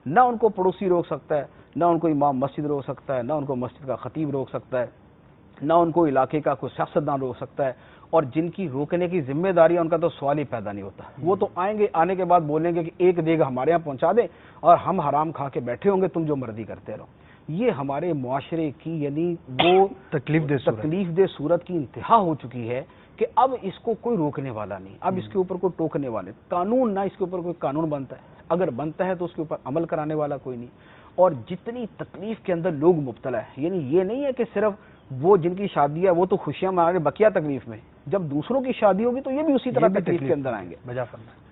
نہ ان کو پڑوسی روک سکتا ہے، نہ ان کو امام مسجد روک سکتا ہے، نہ ان کو مسجد کا خطیب روک سکتا ہے، نہ ان کو علاقے کا کوئی سیاستدان روک سکتا ہے، اور جن کی روکنے کی ذمہ داری ہے ان کا تو سوال ہی پیدا نہیں ہوتا۔ وہ تو آئیں گے، آنے کے بعد بولیں گے کہ ایک دیگ ہمارے یہاں پہنچا دیں اور ہم حرام کھا کے بیٹھے ہوں گے، تم جو مرضی کرتے رہو۔ یہ ہمارے معاشرے کی یعنی وہ تکلیف دہ صورت کی انتہا ہو چکی ہے کہ اب اس کو کوئی روکنے والا نہیں، اب اس کے اوپر کوئی ٹوکنے والے، قانون نہ اس کے اوپر کوئی قانون بنتا ہے، اگر بنتا ہے تو اس کے اوپر عمل کرانے والا کوئی نہیں۔ اور جتنی تکلیف کے اندر لوگ مبتلا ہے، یعنی یہ نہیں ہے کہ صرف وہ جن کی شادی ہے وہ تو خوشیاں منا رہے، بقیہ تکلیف میں، جب دوسروں کی شادی ہوگی تو یہ بھی اسی طرح تکلیف کے اندر آئیں گے۔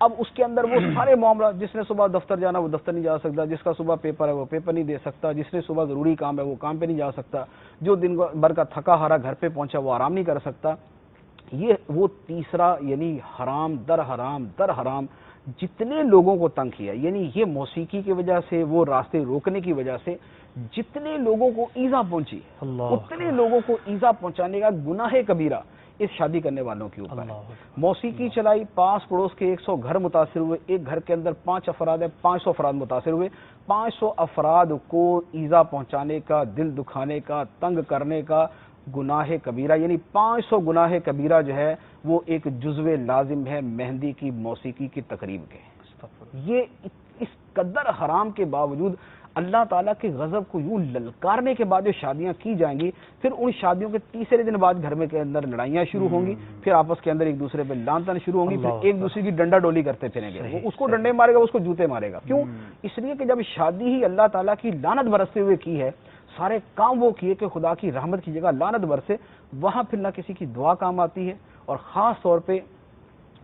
اب اس کے اندر وہ سارے معاملات، جس نے صبح دفتر جانا وہ دفتر نہیں جا سکتا، جس کا صبح پیپر ہے وہ پیپر نہیں دے سکتا، جس نے صبح ضروری کام ہے وہ کام پہ نہیں جا سکتا، جو دن بھر کا تھکا ہارا گھر پہ پہنچا وہ آرام نہیں کر سکتا۔ یہ وہ تیسرا یعنی حرام در حرام جتنے لوگوں کو تنگ کیا، یعنی یہ موسیقی کی وجہ سے، وہ راستے روکنے کی وجہ سے جتنے لوگوں کو ایذا پہنچی، اتنے لوگوں کو ایذا پہنچانے کا گناہ کبیرہ اس شادی کرنے والوں کے اوپر ہے۔ موسیقی چلائی، پاس پڑوس کے 100 گھر متاثر ہوئے، ایک گھر کے اندر 5 افراد ہیں، 500 افراد متاثر ہوئے، 500 افراد کو ایذا پہنچانے کا، دل دکھانے کا، تنگ کرنے کا گناہ کبیرہ، یعنی 500 گناہ کبیرہ جو ہے وہ ایک جزو لازم ہے مہندی کی موسیقی کی تقریب کے۔ یہ اس قدر حرام کے باوجود اللہ تعالیٰ کے غضب کو یوں للکارنے کے بعد جو شادیاں کی جائیں گی، پھر ان شادیوں کے تیسرے دن بعد گھر میں کے اندر لڑائیاں شروع ہوں گی، پھر آپس کے اندر ایک دوسرے پہ لان تان شروع ہوں گی، پھر ایک دوسرے کی ڈنڈا ڈولی کرتے پھریں گے، وہ اس کو ڈنڈے مارے گا، اس کو جوتے مارے گا۔ کیوں؟ اس لیے کہ جب شادی ہی اللہ تعالیٰ کی لعنت برستے ہوئے کی ہے، سارے کام وہ کیے کہ خدا کی رحمت کی جگہ لعنت برسے، وہاں پھر نہ کسی کی دعا کام آتی ہے، اور خاص طور پہ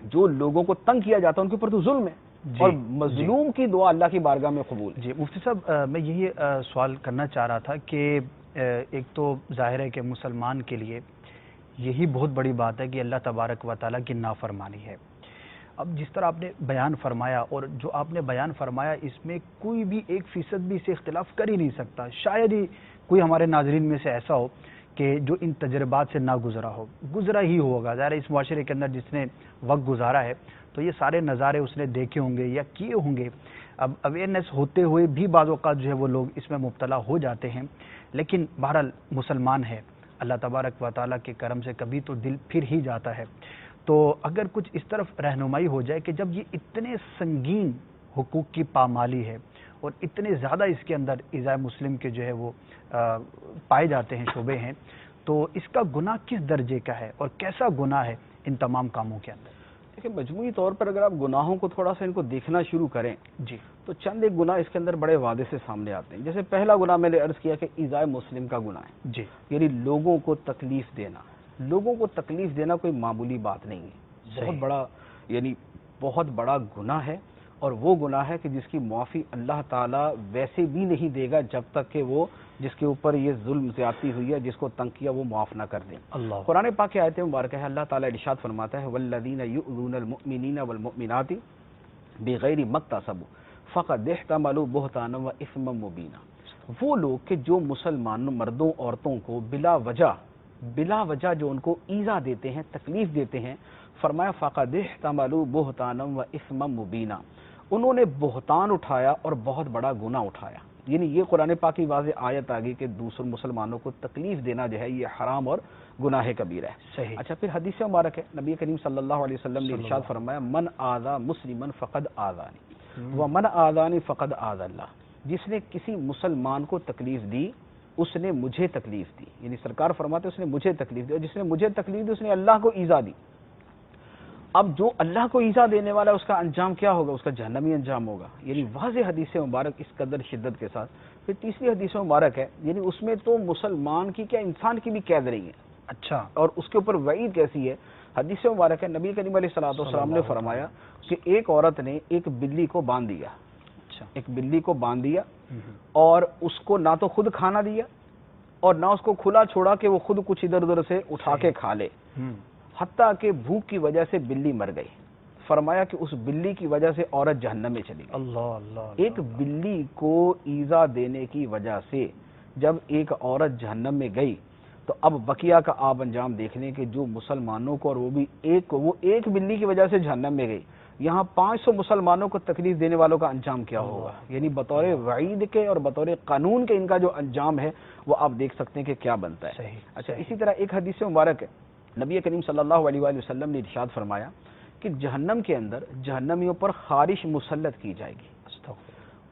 جو لوگوں کو تنگ کیا جاتا ہے ان کے اوپر تو ظلم ہے، اور مظلوم کی دعا اللہ کی بارگاہ میں قبول۔ جی مفتی صاحب، میں یہی سوال کرنا چاہ رہا تھا کہ ایک تو ظاہر ہے کہ مسلمان کے لیے یہی بہت بڑی بات ہے کہ اللہ تبارک و تعالیٰ کی نافرمانی ہے۔ اب جس طرح آپ نے بیان فرمایا، اور جو آپ نے بیان فرمایا اس میں کوئی بھی 1% بھی اسے اختلاف کر ہی نہیں سکتا، شاید ہی کوئی ہمارے ناظرین میں سے ایسا ہو کہ جو ان تجربات سے نہ گزرا ہی ہوگا۔ ظاہر اس معاشرے کے اندر جس نے وقت گزارا ہے تو یہ سارے نظارے اس نے دیکھے ہوں گے یا کیے ہوں گے۔ اب اویئرنیس ہوتے ہوئے بھی بعض اوقات جو ہے وہ لوگ اس میں مبتلا ہو جاتے ہیں، لیکن بہرحال مسلمان ہے، اللہ تبارک و تعالیٰ کے کرم سے کبھی تو دل پھر ہی جاتا ہے۔ تو اگر کچھ اس طرف رہنمائی ہو جائے کہ جب یہ اتنے سنگین حقوق کی پامالی ہے اور اتنے زیادہ اس کے اندر ایذائے مسلم کے جو ہے وہ پائے جاتے ہیں، شعبے ہیں، تو اس کا گناہ کس درجے کا ہے اور کیسا گناہ ہے ان تمام کاموں کے اندر؟ دیکھیں، مجموعی طور پر اگر آپ گناہوں کو تھوڑا سا ان کو دیکھنا شروع کریں جی تو چند ایک گناہ اس کے اندر بڑے واضح سے سامنے آتے ہیں۔ جیسے پہلا گناہ میں نے عرض کیا کہ ایذائے مسلم کا گناہ ہے، جی، یعنی لوگوں کو تکلیف دینا۔ لوگوں کو تکلیف دینا کوئی معمولی بات نہیں ہے، بہت بڑا یعنی بہت بڑا گناہ ہے، اور وہ گناہ ہے کہ جس کی معافی اللہ تعالیٰ ویسے بھی نہیں دے گا جب تک کہ وہ جس کے اوپر یہ ظلم زیادتی ہوئی ہے، جس کو تنگ کیا، وہ معاف نہ کر دیں۔ اللہ قرآن پاک کی آیت مبارکہ ہے، اللہ تعالیٰ ارشاد فرماتا ہے والذین یؤذون المؤمنین والمؤمنات بغیر ما اکتسبوا فقد احتملوا بہتانا واثما مبینا۔ وہ لوگ کہ جو مسلمان مردوں عورتوں کو بلا وجہ جو ان کو ایذا دیتے ہیں، تکلیف دیتے ہیں، فرمایا فقد احتملوا بہتانا واثما مبینا، انہوں نے بہتان اٹھایا اور بہت بڑا گناہ اٹھایا۔ یعنی یہ قرآن پاک کی واضح آیت آ گئی کہ دوسرے مسلمانوں کو تکلیف دینا جو ہے یہ حرام اور گناہ کبیرہ ہے۔ صحیح۔ اچھا، پھر حدیث مبارک ہے، نبی کریم صلی اللہ علیہ وسلم نے ارشاد فرمایا من آذا مسلما فقد آذانی ومن آذانی فقد آذى اللہ، جس نے کسی مسلمان کو تکلیف دی اس نے مجھے تکلیف دی، یعنی سرکار فرماتے اس نے مجھے تکلیف دی، اور جس نے مجھے تکلیف دی اس نے اللہ کو ایذا دی۔ اب جو اللہ کو ایذا دینے والا ہے اس کا انجام کیا ہوگا؟ اس کا جہنمی انجام ہوگا، یعنی واضح حدیث مبارک اس قدر شدت کے ساتھ۔ پھر تیسری حدیث مبارک ہے، یعنی اس میں تو مسلمان کی کیا انسان کی بھی قید رہی ہے، اچھا، اور اس کے اوپر وعید کیسی ہے، حدیث مبارک ہے نبی کریم علیہ الصلوۃ والسلام نے فرمایا کہ ایک عورت نے ایک بلی کو باندھ دیا، ایک بلی کو باندھ دیا اور اس کو نہ تو خود کھانا دیا اور نہ اس کو کھلا چھوڑا کہ وہ خود کچھ ادھر ادھر سے اٹھا کے کھا لے، حتیٰ کہ بھوک کی وجہ سے بلی مر گئی۔ فرمایا کہ اس بلی کی وجہ سے عورت جہنم میں چلی گئی۔ اللہ اللہ، ایک بلی کو ایذا دینے کی وجہ سے جب ایک عورت جہنم میں گئی تو اب بقیہ کا آپ انجام دیکھ لیں کہ جو مسلمانوں کو، اور وہ بھی وہ ایک بلی کی وجہ سے جہنم میں گئی، یہاں 500 مسلمانوں کو تکلیف دینے والوں کا انجام کیا ہوگا؟ یعنی بطور وعید کے اور بطور قانون کے ان کا جو انجام ہے وہ آپ دیکھ سکتے ہیں کہ کیا بنتا ہے۔ اچھا، اسی طرح ایک حدیث مبارک ہے نبی کریم صلی اللہ علیہ وآلہ وسلم نے ارشاد فرمایا کہ جہنم کے اندر جہنمیوں پر خارش مسلط کی جائے گی۔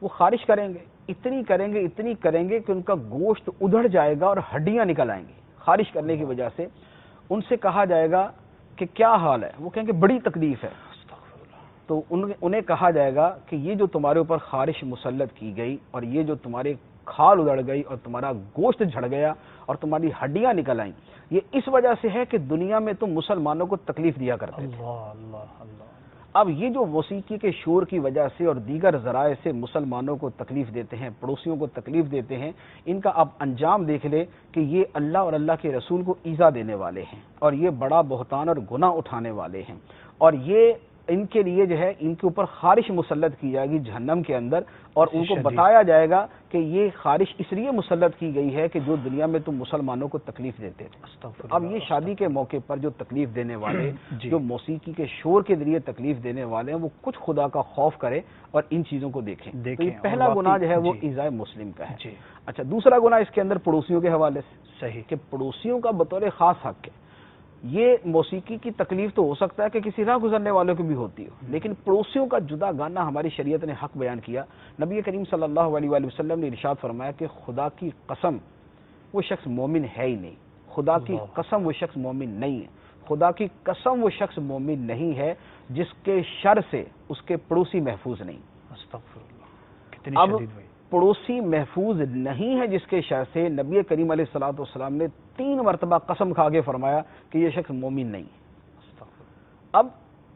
وہ خارش کریں گے، اتنی کریں گے کہ ان کا گوشت ادھڑ جائے گا اور ہڈیاں نکل آئیں گی خارش کرنے کی وجہ سے۔ ان سے کہا جائے گا کہ کیا حال ہے؟ وہ کہیں گے بڑی تکلیف ہے۔ تو انہیں کہا جائے گا کہ یہ جو تمہارے اوپر خارش مسلط کی گئی اور یہ جو تمہارے کھال ادھڑ گئی اور تمہارا گوشت جھڑ گیا اور تمہاری ہڈیاں نکل آئیں، یہ اس وجہ سے ہے کہ دنیا میں تم مسلمانوں کو تکلیف دیا کرتے تھے۔ اب یہ جو موسیقی کے شور کی وجہ سے اور دیگر ذرائع سے مسلمانوں کو تکلیف دیتے ہیں، پڑوسیوں کو تکلیف دیتے ہیں، ان کا اب انجام دیکھ لے کہ یہ اللہ اور اللہ کے رسول کو ایذا دینے والے ہیں اور یہ بڑا بہتان اور گناہ اٹھانے والے ہیں، اور یہ ان کے لیے جو ہے ان کے اوپر خارش مسلط کی جائے گی جہنم کے اندر، اور ان کو بتایا جائے گا کہ یہ خارش اس لیے مسلط کی گئی ہے کہ جو دنیا میں تم مسلمانوں کو تکلیف دیتے تھے۔ اب یہ شادی کے موقع پر جو تکلیف دینے والے، جو موسیقی کے شور کے ذریعے تکلیف دینے والے ہیں، وہ کچھ خدا کا خوف کرے اور ان چیزوں کو دیکھیں۔ تو یہ پہلا گناہ جو ہے وہ ایذاء مسلم کا ہے۔ اچھا، دوسرا گناہ اس کے اندر پڑوسیوں کے حوالے سے، صحیح، کہ پڑوسیوں کا بطور خاص حق ہے۔ یہ موسیقی کی تکلیف تو ہو سکتا ہے کہ کسی راہ گزرنے والوں کو بھی ہوتی ہو، لیکن پڑوسیوں کا جدا گانا ہماری شریعت نے حق بیان کیا۔ نبی کریم صلی اللہ علیہ وآلہ وسلم نے ارشاد فرمایا کہ خدا کی قسم وہ شخص مومن ہے ہی نہیں، خدا کی قسم وہ شخص مومن نہیں ہے، خدا کی قسم وہ شخص مومن نہیں ہے جس کے شر سے اس کے پڑوسی محفوظ نہیں۔ اب پڑوسی محفوظ نہیں ہے جس کے شر سے نبی کریم علیہ الصلوۃ والسلام نے 3 مرتبہ قسم کھا کے فرمایا کہ یہ شخص مومن نہیں ہے۔ اب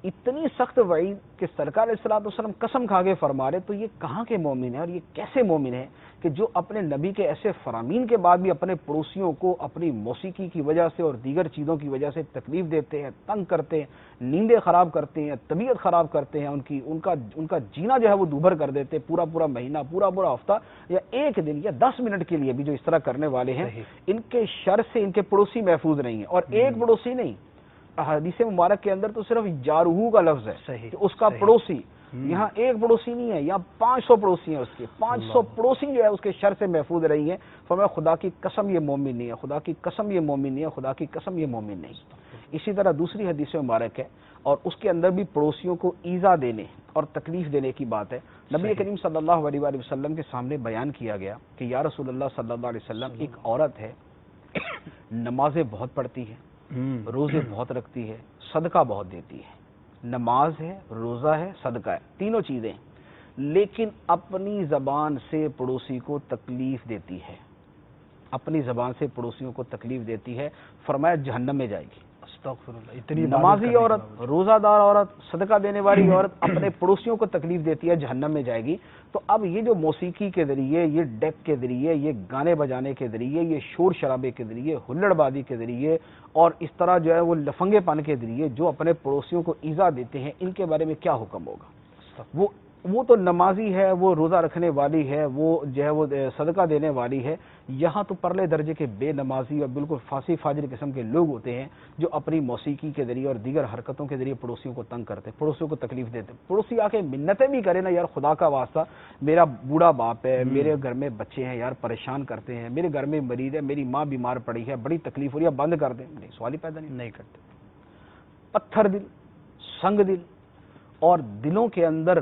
اتنی سخت وعید کہ سرکار علیہ الصلوۃ والسلام قسم کھا کے فرما رہے، تو یہ کہاں کے مومن ہیں اور یہ کیسے مومن ہیں کہ جو اپنے نبی کے ایسے فرامین کے بعد بھی اپنے پڑوسیوں کو اپنی موسیقی کی وجہ سے اور دیگر چیزوں کی وجہ سے تکلیف دیتے ہیں، تنگ کرتے ہیں، نیندیں خراب کرتے ہیں، طبیعت خراب کرتے ہیں، ان کا جینا جو ہے وہ دوبھر کر دیتے ہیں، پورا مہینہ، پورا ہفتہ یا ایک دن یا 10 منٹ کے لیے بھی جو اس طرح کرنے والے ہیں، ان کے شر سے ان کے پڑوسی محفوظ نہیں ہیں۔ اور ایک پڑوسی نہیں، حدیث مبارک کے اندر تو صرف جارہو کا لفظ ہے کہ اس کا پڑوسی، یہاں ایک پڑوسی نہیں ہے، یہاں 500 پڑوسی ہیں، اس کے 500 پڑوسی جو ہے اس کے شر سے محفوظ رہی ہیں۔ فرمایا خدا کی قسم یہ مومن نہیں ہے، خدا کی قسم یہ مومن نہیں ہے، خدا کی قسم یہ مومن نہیں۔ اسی طرح دوسری حدیث مبارک ہے اور اس کے اندر بھی پڑوسیوں کو ایذا دینے اور تکلیف دینے کی بات ہے۔ نبی کریم صلی اللہ علیہ وآلہ وسلم کے سامنے بیان کیا گیا کہ یا رسول اللہ صلی اللہ علیہ وسلم، ایک عورت ہے، نمازیں بہت پڑھتی ہے، روزے بہت رکھتی ہے، صدقہ بہت دیتی ہے، نماز ہے، روزہ ہے، صدقہ ہے، تینوں چیزیں، لیکن اپنی زبان سے پڑوسی کو تکلیف دیتی ہے، اپنی زبان سے پڑوسیوں کو تکلیف دیتی ہے۔ فرمایا جہنم میں جائے گی۔ اتنی نمازی عورت، روزہ دار عورت، صدقہ دینے والی عورت اپنے پڑوسیوں کو تکلیف دیتی ہے، جہنم میں جائے گی۔ تو اب یہ جو موسیقی کے ذریعے، یہ ڈیک کے ذریعے، یہ گانے بجانے کے ذریعے، یہ شور شرابے کے ذریعے، ہلڑ بازی کے ذریعے اور اس طرح جو ہے وہ لفنگے پن کے ذریعے جو اپنے پڑوسیوں کو ایذا دیتے ہیں، ان کے بارے میں کیا حکم ہوگا؟ وہ تو نمازی ہے، وہ روزہ رکھنے والی ہے، وہ جو ہے وہ صدقہ دینے والی ہے، یہاں تو پرلے درجے کے بے نمازی اور بالکل فاسق فاجر قسم کے لوگ ہوتے ہیں جو اپنی موسیقی کے ذریعے اور دیگر حرکتوں کے ذریعے پڑوسیوں کو تنگ کرتے ہیں، پڑوسیوں کو تکلیف دیتے ہیں۔ پڑوسی آ کے منتیں بھی کرے نا، یار خدا کا واسطہ میرا بوڑھا باپ ہے، میرے گھر میں بچے ہیں، یار پریشان کرتے ہیں، میرے گھر میں مریض ہے، میری ماں بیمار پڑی ہے، بڑی تکلیف ہو رہی ہے، بند کر دیں، نہیں، سوال ہی پیدا نہیں کرتے۔ پتھر دل، سنگ دل اور دلوں کے اندر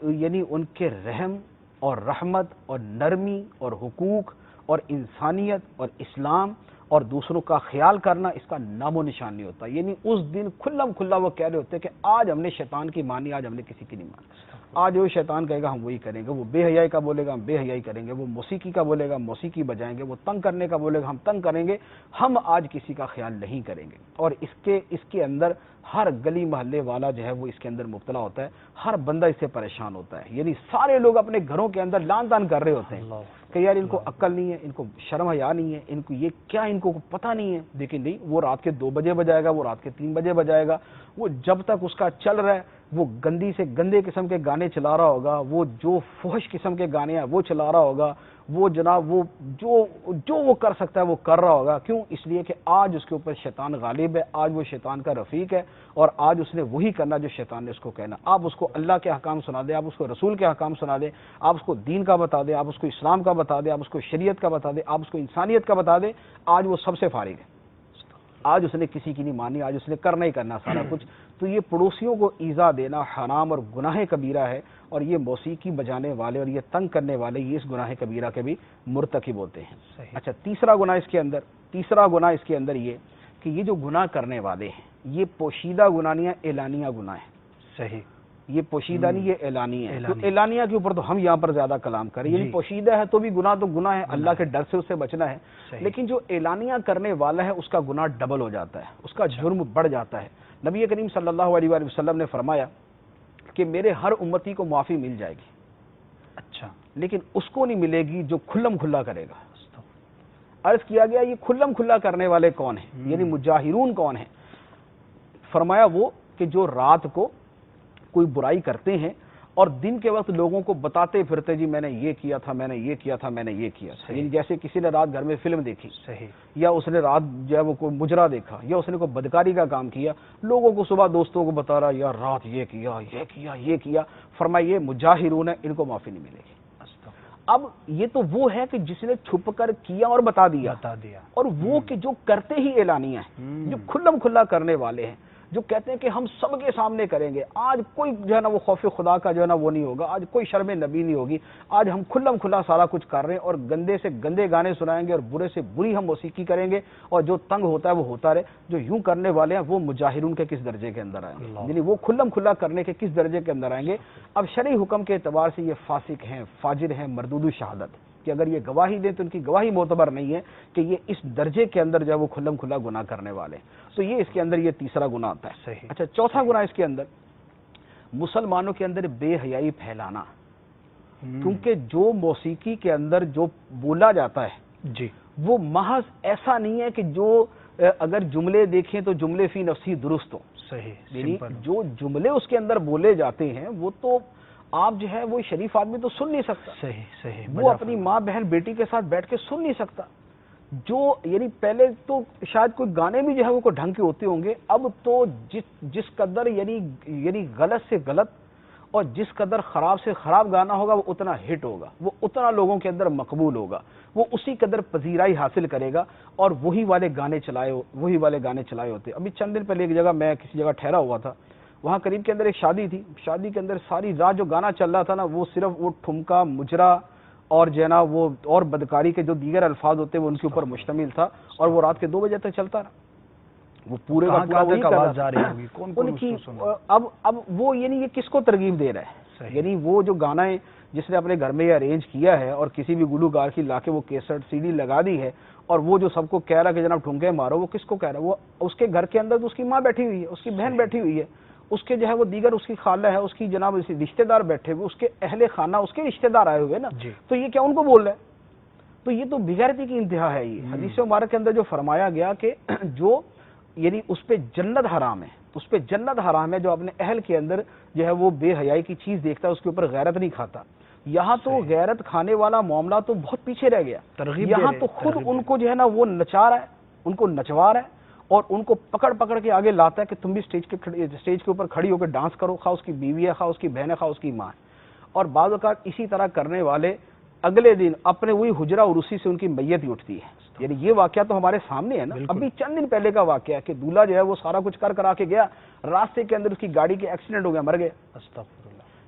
یعنی ان کے رحم اور رحمت اور نرمی اور حقوق اور انسانیت اور اسلام اور دوسروں کا خیال کرنا، اس کا نام و نشان نہیں ہوتا۔ یعنی اس دن کھلا وہ کہہ رہے ہوتے کہ آج ہم نے شیطان کی مانی، آج ہم نے کسی کی نہیں مانی۔ آج وہ شیطان کہے گا ہم وہی کریں گے، وہ بے حیائی کا بولے گا ہم بے حیائی کریں گے، وہ موسیقی کا بولے گا ہم موسیقی بجائیں گے، وہ تنگ کرنے کا بولے گا ہم تنگ کریں گے، ہم آج کسی کا خیال نہیں کریں گے۔ اور اس کے اندر ہر گلی محلے والا جو ہے وہ اس کے اندر مبتلا ہوتا ہے، ہر بندہ اس سے پریشان ہوتا ہے، یعنی سارے لوگ اپنے گھروں کے اندر لان تان کر رہے ہوتے ہیں کہ یار ان کو عقل نہیں ہے، ان کو شرم حیا نہیں ہے، ان کو یہ کیا ان کو پتہ نہیں ہے، لیکن نہیں، وہ رات کے 2 بجے بجائے گا، وہ رات کے 3 بجے بجائے گا، وہ جب تک اس کا چل رہا ہے وہ گندی سے گندے قسم کے گانے چلا رہا ہوگا، وہ جو فحش قسم کے گانے ہیں وہ چلا رہا ہوگا، وہ جناب وہ جو وہ کر سکتا ہے وہ کر رہا ہوگا۔ کیوں؟ اس لیے کہ آج اس کے اوپر شیطان غالب ہے، آج وہ شیطان کا رفیق ہے، اور آج اس نے وہی کرنا جو شیطان نے اس کو کہنا۔ آپ اس کو اللہ کے احکام سنا دیں، آپ اس کو رسول کے احکام سنا دیں، آپ اس کو دین کا بتا دیں، آپ اس کو اسلام کا بتا دیں، آپ اس کو شریعت کا بتا دیں، آپ اس کو انسانیت کا بتا دیں، آج وہ سب سے فارغ ہے، آج اس نے کسی کی نہیں مانی، آج اس نے کرنا ہی کرنا سارا کچھ۔ تو یہ پڑوسیوں کو ایذا دینا حرام اور گناہ کبیرہ ہے، اور یہ موسیقی بجانے والے اور یہ تنگ کرنے والے یہ اس گناہ کبیرہ کے بھی مرتکب ہوتے ہیں۔ اچھا، تیسرا گناہ اس کے اندر یہ کہ یہ جو گناہ کرنے والے ہیں یہ پوشیدہ گناہ نہیں ہے، اعلانیہ گناہ ہے۔ صحیح، یہ پوشیدہ نہیں، یہ اعلانیہ ہے۔ تو اعلانیہ کے اوپر تو ہم یہاں پر زیادہ کلام کریں، یعنی پوشیدہ ہے تو بھی گناہ تو گناہ ہے، اللہ کے ڈر سے اس سے بچنا ہے، لیکن جو اعلانیہ کرنے والا ہے اس کا گناہ ڈبل ہو جاتا ہے، اس کا جرم بڑھ جاتا ہے۔ نبی کریم صلی اللہ علیہ وآلہ وسلم نے فرمایا کہ میرے ہر امتی کو معافی مل جائے گی، اچھا، لیکن اس کو نہیں ملے گی جو کھلم کھلا کرے گا۔ عرض کیا گیا یہ کھلم کھلا کرنے والے کون ہیں، یعنی مجاہرون کون ہیں؟ فرمایا وہ کہ جو رات کو کوئی برائی کرتے ہیں اور دن کے وقت لوگوں کو بتاتے پھرتے جی میں نے یہ کیا تھا، میں نے یہ کیا تھا، میں نے یہ کیا تھا، یعنی جیسے کسی نے رات گھر میں فلم دیکھی، یا اس نے رات جو ہے وہ کوئی مجرا دیکھا، یا اس نے کوئی بدکاری کا کام کیا، لوگوں کو صبح دوستوں کو بتا رہا یار رات یہ کیا یہ کیا یہ کیا۔ فرمایا یہ مجاہرون ہے، ان کو معافی نہیں ملے گی۔ اب یہ تو وہ ہے کہ جس نے چھپ کر کیا اور بتا دیا، اور وہ کہ جو کرتے ہی اعلانیہ ہیں، جو کھلم کھلا کرنے والے ہیں، جو کہتے ہیں کہ ہم سب کے سامنے کریں گے، آج کوئی جو ہے نا وہ خوف خدا کا جو ہے نا وہ نہیں ہوگا، آج کوئی شرم نبی نہیں ہوگی، آج ہم کھلم کھلا سارا کچھ کر رہے ہیں، اور گندے سے گندے گانے سنائیں گے اور برے سے بری ہم موسیقی کریں گے، اور جو تنگ ہوتا ہے وہ ہوتا رہے۔ جو یوں کرنے والے ہیں وہ مجاہرون کے کس درجے کے اندر آئیں گے، یعنی وہ کھلم کھلا کرنے کے کس درجے کے اندر آئیں گے؟ اب شرعی حکم کے اعتبار سے یہ فاسق ہیں، فاجر ہیں، مردود الشہادت، کہ اگر یہ گواہی دیں تو ان کی گواہی معتبر نہیں ہے کہ یہ اس درجے کے اندر جو ہے وہ کھلم کھلا گناہ کرنے والے ہیں۔ تو یہ اس کے اندر یہ تیسرا گناہ آتا ہے۔ اچھا، چوتھا گناہ اس کے اندر مسلمانوں کے اندر بے حیائی پھیلانا، کیونکہ جو موسیقی کے اندر جو بولا جاتا ہے جی وہ محض ایسا نہیں ہے کہ جو اگر جملے دیکھیں تو جملے فی نفسی درست ہو، یعنی جو جملے اس کے اندر بولے جاتے ہیں وہ تو آپ جو ہے وہ شریف آدمی تو سن نہیں سکتا، وہ اپنی ماں بہن بیٹی کے ساتھ بیٹھ کے سن نہیں سکتا۔ جو یعنی پہلے تو شاید کوئی گانے بھی جو ہے وہ کوئی ڈھنگ کے ہوتے ہوں گے، اب تو جس قدر یعنی غلط سے غلط اور جس قدر خراب سے خراب گانا ہوگا وہ اتنا ہٹ ہوگا، وہ اتنا لوگوں کے اندر مقبول ہوگا، وہ اسی قدر پذیرائی حاصل کرے گا، اور وہی والے گانے چلائے ہوتے۔ ابھی چند دن پہلے ایک جگہ میں کسی جگہ ٹھہرا ہوا تھا، وہاں قریب کے اندر ایک شادی تھی، شادی کے اندر ساری رات جو گانا چل رہا تھا نا وہ صرف وہ ٹھمکا مجرا اور جو ہے نا وہ اور بدکاری کے جو دیگر الفاظ ہوتے ہیں وہ ان کے اوپر مشتمل تھا، اور وہ رات کے 2 بجے تک چلتا رہا۔ وہ پورے کا پورا وہی کر رہا تھا۔ اب وہ یعنی یہ کس کو ترغیب دے رہا ہے؟ یعنی وہ جو گانا ہے جس نے اپنے گھر میں یہ ارینج کیا ہے اور کسی بھی گلوکار کی لا کے وہ کیسٹ CD لگا دی ہے، اور وہ جو سب کو کہہ رہا ہے کہ جناب ٹھمکے مارو، وہ کس کو کہہ رہا ہے؟ وہ اس کے گھر کے اندر تو اس کی ماں بیٹھی ہوئی ہے، اس کی بہن بیٹھی ہوئی ہے، اس کے جو ہے وہ دیگر اس کی خالہ ہے، اس کی جناب رشتہ دار بیٹھے ہوئے، اس کے اہل خانہ اس کے رشتہ دار آئے ہوئے نا، تو یہ کیا ان کو بول رہا ہے؟ تو یہ تو بغیرتی کی انتہا ہے۔ یہ حدیث مبارک کے اندر جو فرمایا گیا کہ جو یعنی اس پہ جنت حرام ہے، اس پہ جنت حرام ہے جو اپنے اہل کے اندر جو ہے وہ بے حیائی کی چیز دیکھتا ہے، اس کے اوپر غیرت نہیں کھاتا۔ یہاں تو غیرت کھانے والا معاملہ تو بہت پیچھے رہ گیا، یہاں تو خود ان کو جو ہے نا وہ نچا رہا ہے، ان کو نچوا رہا ہے، اور ان کو پکڑ کے آگے لاتا ہے کہ تم بھی اسٹیج کے اوپر کھڑی ہو کے ڈانس کرو، خواہ اس کی بیوی ہے، خواہ اس کی بہن ہے، خواہ اس کی ماں ہے۔ اور بعض اوقات اسی طرح کرنے والے اگلے دن اپنے وہی حجرہ عروسی سے ان کی میت ہی اٹھتی ہے۔ یعنی یہ واقعہ تو ہمارے سامنے ہے نا، ابھی چند دن پہلے کا واقعہ ہے کہ دولہا جو ہے وہ سارا کچھ کرا کے گیا، راستے کے اندر اس کی گاڑی کے ایکسیڈنٹ ہو گیا، مر گیا۔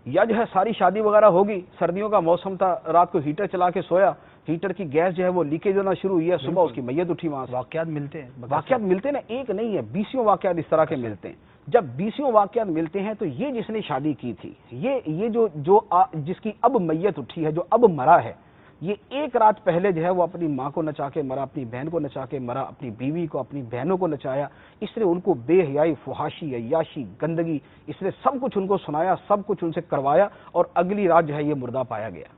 یا جو ہے ساری شادی وغیرہ ہوگی، سردیوں کا موسم تھا، رات کو ہیٹر چلا کے سویا، ہیٹر کی گیس جو ہے وہ لیکیج ہونا شروع ہوئی ہے، صبح اس کی میت اٹھی۔ وہاں واقعات ملتے ہیں نا، ایک نہیں ہے، 20 واقعات اس طرح کے ملتے ہیں۔ جب 20 واقعات ملتے ہیں تو یہ جس نے شادی کی تھی، یہ جو جس کی اب میت اٹھی ہے، جو اب مرا ہے، یہ ایک رات پہلے جو ہے وہ اپنی ماں کو نچا کے مرا، اپنی بہن کو نچا کے مرا، اپنی بیوی کو، اپنی بہنوں کو نچایا، اس نے ان کو بے حیائی، فحاشی، عیاشی، گندگی، اس نے سب کچھ ان کو سنایا، سب کچھ ان سے کروایا، اور اگلی رات جو ہے یہ مردہ پایا گیا۔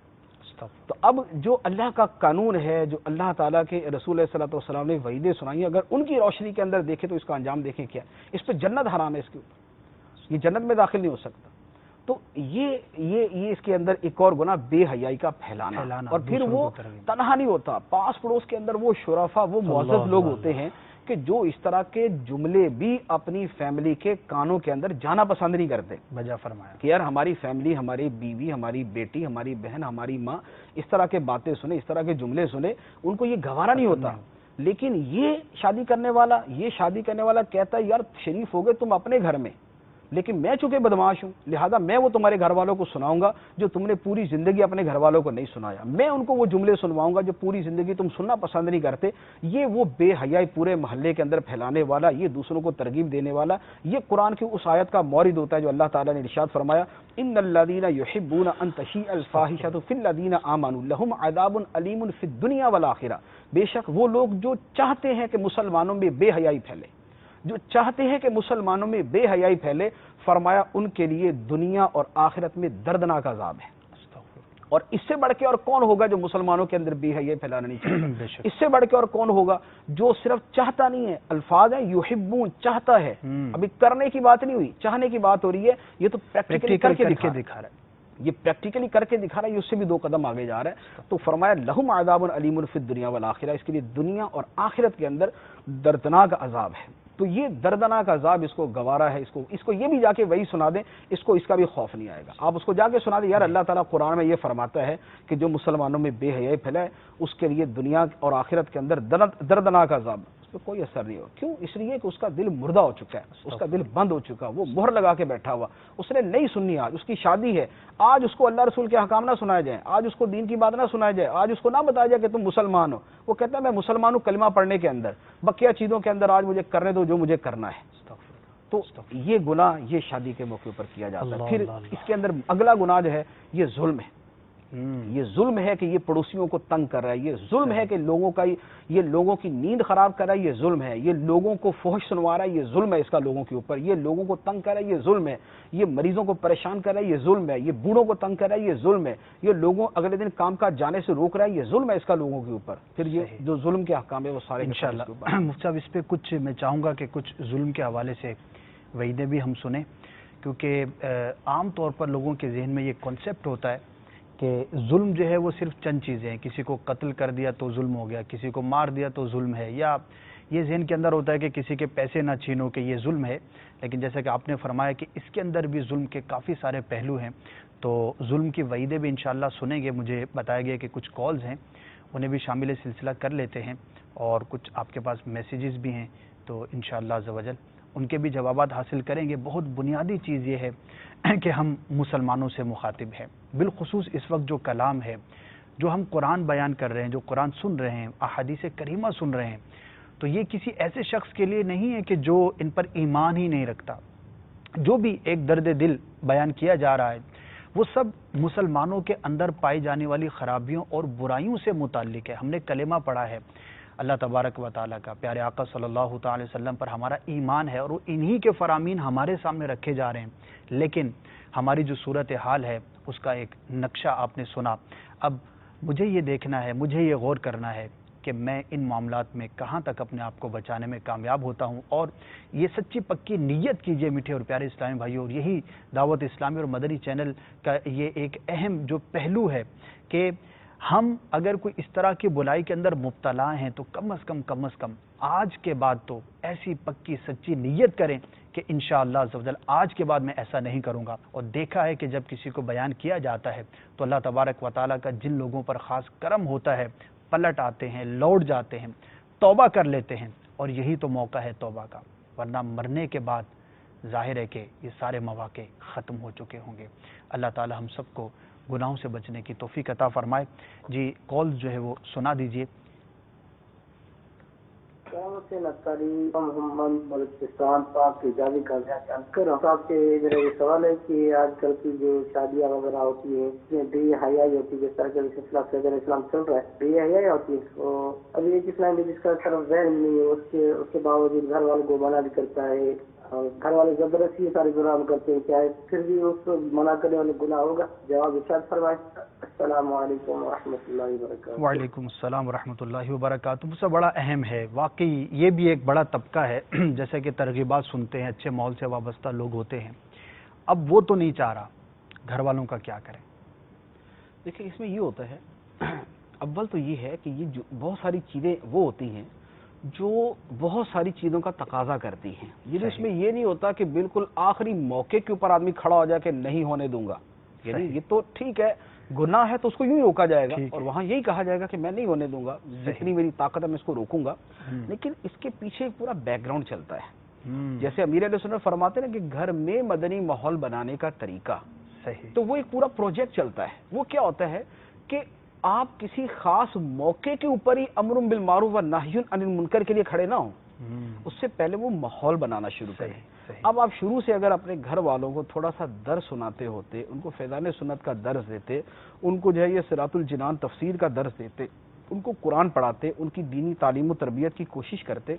تو اب جو اللہ کا قانون ہے، جو اللہ تعالیٰ کے رسول صلی اللہ علیہ وسلم نے وعیدیں سنائی، اگر ان کی روشنی کے اندر دیکھیں تو اس کا انجام دیکھیں کیا ہے۔ اس پہ جنت حرام ہے، اس کے اوپر یہ جنت میں داخل نہیں ہو سکتا۔ تو یہ اس کے اندر ایک اور گناہ بے حیائی کا پھیلانا، اور پھر وہ تنہا نہیں ہوتا، پاس پڑوس کے اندر وہ شرفا، وہ معزز لوگ ہوتے ہیں کہ جو اس طرح کے جملے بھی اپنی فیملی کے کانوں کے اندر جانا پسند نہیں کرتے۔ بجا فرمایا کہ یار ہماری فیملی، ہماری بیوی، ہماری بیٹی، ہماری بہن، ہماری ماں اس طرح کے باتیں سنے، اس طرح کے جملے سنے، ان کو یہ گوارا نہیں ہوتا۔ لیکن یہ شادی کرنے والا کہتا ہے یار شریف ہو گئے تم اپنے گھر میں، لیکن میں چونکہ بدماش ہوں لہذا میں وہ تمہارے گھر والوں کو سناؤں گا جو تم نے پوری زندگی اپنے گھر والوں کو نہیں سنایا، میں ان کو وہ جملے سنواؤں گا جو پوری زندگی تم سننا پسند نہیں کرتے۔ یہ وہ بے حیائی پورے محلے کے اندر پھیلانے والا، یہ دوسروں کو ترغیب دینے والا، یہ قرآن کی اس آیت کا مورد ہوتا ہے جو اللہ تعالیٰ نے ارشاد فرمایا ان الذین یحبون ان تشیع الفاحشۃ فی الذین آمنوا لہم عذاب علیم فی الدنیا والآخرہ، بے شک وہ لوگ جو چاہتے ہیں کہ مسلمانوں میں بے حیائی پھیلے، جو چاہتے ہیں کہ مسلمانوں میں بے حیائی پھیلے، فرمایا ان کے لیے دنیا اور آخرت میں دردناک عذاب ہے۔ اور اس سے بڑھ کے اور کون ہوگا جو مسلمانوں کے اندر بے حیائی پھیلانا نہیں چاہتا؟ اس سے بڑھ کے اور کون ہوگا جو صرف چاہتا نہیں ہے، الفاظ ہیں یحبون، چاہتا ہے، ابھی کرنے کی بات نہیں ہوئی، چاہنے کی بات ہو رہی ہے، یہ تو پریکٹیکلی کر کے دکھا رہا ہے، یہ پریکٹیکلی کر کے دکھا رہا ہے، یہ اس سے بھی 2 قدم آگے جا رہا ہے۔ تو فرمایا لہم عذاب علیم فی الدنیا والآخرہ، اس کے لیے دنیا اور آخرت کے اندر دردناک عذاب ہے۔ تو یہ دردناک عذاب اس کو گوارا ہے، اس کو یہ بھی جا کے وہی سنا دیں، اس کا بھی خوف نہیں آئے گا۔ آپ اس کو جا کے سنا دیں یار اللہ تعالیٰ قرآن میں یہ فرماتا ہے کہ جو مسلمانوں میں بے حیائی پھیلائے اس کے لیے دنیا اور آخرت کے اندر دردناک عذاب، اس پہ کوئی اثر نہیں ہو۔ کیوں؟ اس لیے کہ اس کا دل مردہ ہو چکا ہے، اس کا دل بند ہو چکا، وہ مہر لگا کے بیٹھا ہوا، اس نے نہیں سننی۔ آج اس کی شادی ہے، آج اس کو اللہ رسول کے احکام نہ سنائے جائیں، آج اس کو دین کی بات نہ سنائی جائے، آج اس کو نہ بتایا جائے کہ تم مسلمان ہو، وہ کہتا ہے میں مسلمان ہوں کلمہ پڑھنے کے اندر، بقیہ چیزوں کے اندر آج مجھے کرنے دو جو مجھے کرنا ہے۔ تو یہ گناہ یہ شادی کے موقع پر کیا جاتا ہے۔ پھر اس کے اندر اگلا گناہ جو ہے یہ ظلم ہے، یہ ظلم ہے کہ یہ پڑوسیوں کو تنگ کر رہا ہے، یہ ظلم ہے کہ یہ لوگوں کی نیند خراب کر رہا ہے، یہ ظلم ہے، یہ لوگوں کو فحش سنوا رہا ہے، یہ ظلم ہے اس کا لوگوں کے اوپر، یہ لوگوں کو تنگ کر رہا ہے، یہ ظلم ہے، یہ مریضوں کو پریشان کر رہا ہے، یہ ظلم ہے، یہ بوڑھوں کو تنگ کر رہا ہے، یہ ظلم ہے، یہ لوگوں اگلے دن کام کاج جانے سے روک رہا ہے، یہ ظلم ہے اس کا لوگوں کے اوپر۔ پھر یہ جو ظلم کے احکام ہے وہ سارے انشاءاللہ مفتی صاحب اس پہ کچھ میں چاہوں گا کہ کچھ ظلم کے حوالے سے وعیدیں بھی ہم سنیں، کیونکہ عام طور پر لوگوں کے ذہن میں یہ کانسیپٹ ہوتا ہے کہ ظلم جو ہے وہ صرف چند چیزیں ہیں، کسی کو قتل کر دیا تو ظلم ہو گیا، کسی کو مار دیا تو ظلم ہے، یا یہ ذہن کے اندر ہوتا ہے کہ کسی کے پیسے نہ چھینو کہ یہ ظلم ہے۔ لیکن جیسا کہ آپ نے فرمایا کہ اس کے اندر بھی ظلم کے کافی سارے پہلو ہیں، تو ظلم کی وعیدیں بھی انشاءاللہ سنیں گے۔ مجھے بتایا گیا کہ کچھ کالز ہیں انہیں بھی شامل سلسلہ کر لیتے ہیں، اور کچھ آپ کے پاس میسیجز بھی ہیں، تو انشاءاللہ عز و جل ان کے بھی جوابات حاصل کریں گے۔ بہت بنیادی چیز یہ ہے کہ ہم مسلمانوں سے مخاطب ہیں، بالخصوص اس وقت جو کلام ہے، جو ہم قرآن بیان کر رہے ہیں، جو قرآن سن رہے ہیں، احادیث کریمہ سن رہے ہیں، تو یہ کسی ایسے شخص کے لیے نہیں ہے کہ جو ان پر ایمان ہی نہیں رکھتا۔ جو بھی ایک درد دل بیان کیا جا رہا ہے وہ سب مسلمانوں کے اندر پائی جانے والی خرابیوں اور برائیوں سے متعلق ہے۔ ہم نے کلمہ پڑھا ہے اللہ تبارک و تعالیٰ کا، پیارے آقا صلی اللہ تعالی وسلم پر ہمارا ایمان ہے، اور وہ انہی کے فرامین ہمارے سامنے رکھے جا رہے ہیں، لیکن ہماری جو صورتحال ہے اس کا ایک نقشہ آپ نے سنا۔ اب مجھے یہ دیکھنا ہے، مجھے یہ غور کرنا ہے کہ میں ان معاملات میں کہاں تک اپنے آپ کو بچانے میں کامیاب ہوتا ہوں، اور یہ سچی پکی نیت کیجئے میٹھے اور پیارے اسلامی بھائیوں، اور یہی دعوت اسلامی اور مدنی چینل کا یہ ایک اہم جو پہلو ہے کہ ہم اگر کوئی اس طرح کی بلائی کے اندر مبتلا ہیں تو کم از کم آج کے بعد تو ایسی پکی سچی نیت کریں کہ انشاءاللہ عز و جل آج کے بعد میں ایسا نہیں کروں گا۔ اور دیکھا ہے کہ جب کسی کو بیان کیا جاتا ہے تو اللہ تبارک و تعالیٰ کا جن لوگوں پر خاص کرم ہوتا ہے، پلٹ آتے ہیں، لوٹ جاتے ہیں، توبہ کر لیتے ہیں، اور یہی تو موقع ہے توبہ کا، ورنہ مرنے کے بعد ظاہر ہے کہ یہ سارے مواقع ختم ہو چکے ہوں گے۔ اللہ تعالی ہم سب کو گناہوں سے بچنے کی توفیق عطا فرمائے۔ جی کال جو ہے وہ سنا دیجئے۔ سے نتاری محمد بلوچستان پاک کی جاوی کا کر صاحب سے میرا یہ سوال ہے کہ آج کل کی جو شادیاں وغیرہ ہوتی ہیں اس میں بے حیائی ہوتی ہے، جس طرح کا سلسلہ فیض اسلام چل رہا ہے، بے حیائی ہوتی ہے، تو ابھی ایک اسلام جس کا طرف ذہن نہیں ہے، اس کے باوجود گھر والوں کو منع بھی کرتا ہے، اور گھر والے زبردستی یہ سارے گناہ کرتے ہیں، کیا ہے پھر بھی اس کو منع کرنے والے گناہ ہوگا؟ جواب ارشاد فرمائیں۔ السلام علیکم ورحمۃ اللہ وبرکاتہ۔ وعلیکم السلام ورحمۃ اللہ وبرکاتہ۔ مجھ سے بڑا اہم ہے، واقعی یہ بھی ایک بڑا طبقہ ہے جیسے کہ ترغیبات سنتے ہیں، اچھے ماحول سے وابستہ لوگ ہوتے ہیں، اب وہ تو نہیں چاہ رہا، گھر والوں کا کیا کریں؟ دیکھیں اس میں یہ ہوتا ہے، اول تو یہ ہے کہ یہ جو بہت ساری چیزیں وہ ہوتی ہیں جو بہت ساری چیزوں کا تقاضا کرتی ہیں، یعنی اس میں یہ نہیں ہوتا کہ بالکل آخری موقع کے اوپر آدمی کھڑا ہو جائے کہ نہیں ہونے دوں گا، یعنی یہ تو ٹھیک ہے گناہ ہے تو اس کو یوں ہی روکا جائے گا اور وہاں یہی کہا جائے گا کہ میں نہیں ہونے دوں گا، جتنی میری طاقت ہے میں اس کو روکوں گا، لیکن اس کے پیچھے ایک پورا بیک گراؤنڈ چلتا ہے۔ جیسے امیر علیہ سنت فرماتے ہیں کہ گھر میں مدنی ماحول بنانے کا طریقہ، تو وہ ایک پورا پروجیکٹ چلتا ہے۔ وہ کیا ہوتا ہے کہ آپ کسی خاص موقع کے اوپر ہی امر بالمعروف و نہی عن المنکر کے لیے کھڑے نہ ہوں، اس سے پہلے وہ ماحول بنانا شروع کریں۔ اب آپ شروع سے اگر اپنے گھر والوں کو تھوڑا سا درس سناتے ہوتے، ان کو فیضان سنت کا درس دیتے، ان کو جو ہے یہ صراط الجنان تفسیر کا درس دیتے، ان کو قرآن پڑھاتے، ان کی دینی تعلیم و تربیت کی کوشش کرتے،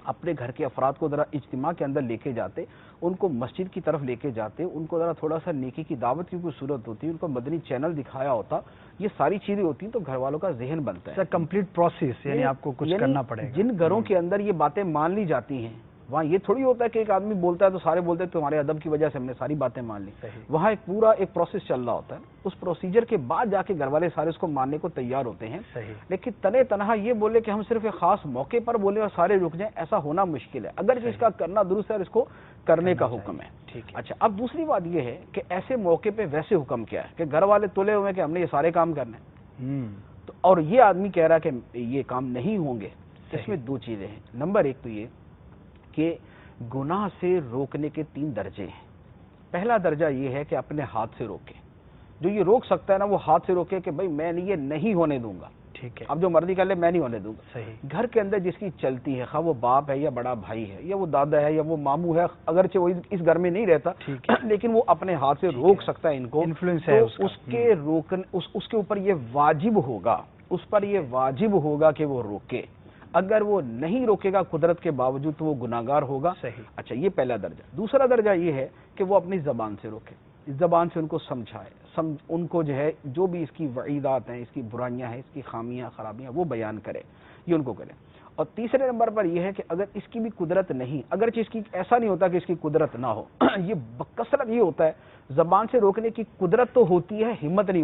اپنے گھر کے افراد کو ذرا اجتماع کے اندر لے کے جاتے، ان کو مسجد کی طرف لے کے جاتے، ان کو ذرا تھوڑا سا نیکی کی دعوت کی کوئی صورت ہوتی، ان کو مدنی چینل دکھایا ہوتا، یہ ساری چیزیں ہوتی ہیں تو گھر والوں کا ذہن بنتا ہے۔ کمپلیٹ پروسیس، یعنی آپ کو کچھ کرنا پڑے گا۔ جن گھروں کے اندر یہ باتیں مان لی جاتی ہیں، وہاں یہ تھوڑی ہوتا ہے کہ ایک آدمی بولتا ہے تو سارے بولتے ہیں تمہارے ادب کی وجہ سے ہم نے ساری باتیں مان لی، وہاں ایک پورا ایک پروسیس چل رہا ہوتا ہے، اس پروسیجر کے بعد جا کے گھر والے سارے اس کو ماننے کو تیار ہوتے ہیں۔ لیکن تنے تنہا یہ بولے کہ ہم صرف ایک خاص موقع پر بولے اور سارے رک جائیں، ایسا ہونا مشکل ہے، اگر اس کا کرنا درست ہے اور اس کو کرنے کا حکم ہے۔ اچھا، اب دوسری بات یہ ہے کہ ایسے موقع پہ ویسے حکم کیا ہے کہ گھر والے تلے ہوئے کہ ہم نے یہ سارے کام کرنے تو، اور یہ آدمی کہہ رہا ہے کہ یہ کام نہیں ہوں گے۔ اس میں دو چیزیں ہیں، نمبر ایک تو یہ کہ گناہ سے روکنے کے 3 درجے ہیں۔ پہلا درجہ یہ ہے کہ اپنے ہاتھ سے روکے، جو یہ روک سکتا ہے نا وہ ہاتھ سے روکے کہ بھائی میں یہ نہیں ہونے دوں گا، ٹھیک ہے، اب جو مرضی کر لے میں نہیں ہونے دوں گا۔ گھر کے اندر جس کی چلتی ہے، خواہ وہ باپ ہے یا بڑا بھائی ہے یا وہ دادا ہے یا وہ ماموں ہے، اگرچہ وہ اس گھر میں نہیں رہتا لیکن وہ اپنے ہاتھ سے روک سکتا ہے ان کو، اس کے اوپر یہ واجب ہوگا، اس پر یہ واجب ہوگا کہ وہ روکے۔ اگر وہ نہیں روکے گا قدرت کے باوجود تو وہ گناہگار ہوگا۔ اچھا، یہ پہلا درجہ۔ دوسرا درجہ یہ ہے کہ وہ اپنی زبان سے روکے، اس زبان سے ان کو سمجھائے، ان کو جو ہے جو بھی اس کی وعیدات ہیں، اس کی برائیاں ہیں، اس کی خامیاں خرابیاں وہ بیان کرے، یہ ان کو کرے۔ اور تیسرے نمبر پر یہ ہے کہ اگر اس کی بھی قدرت نہیں، اگرچہ اس کی ایسا نہیں ہوتا کہ اس کی قدرت نہ ہو، یہ بکثرت یہ ہوتا ہے زبان سے روکنے کی قدرت تو ہوتی ہے، ہمت نہیں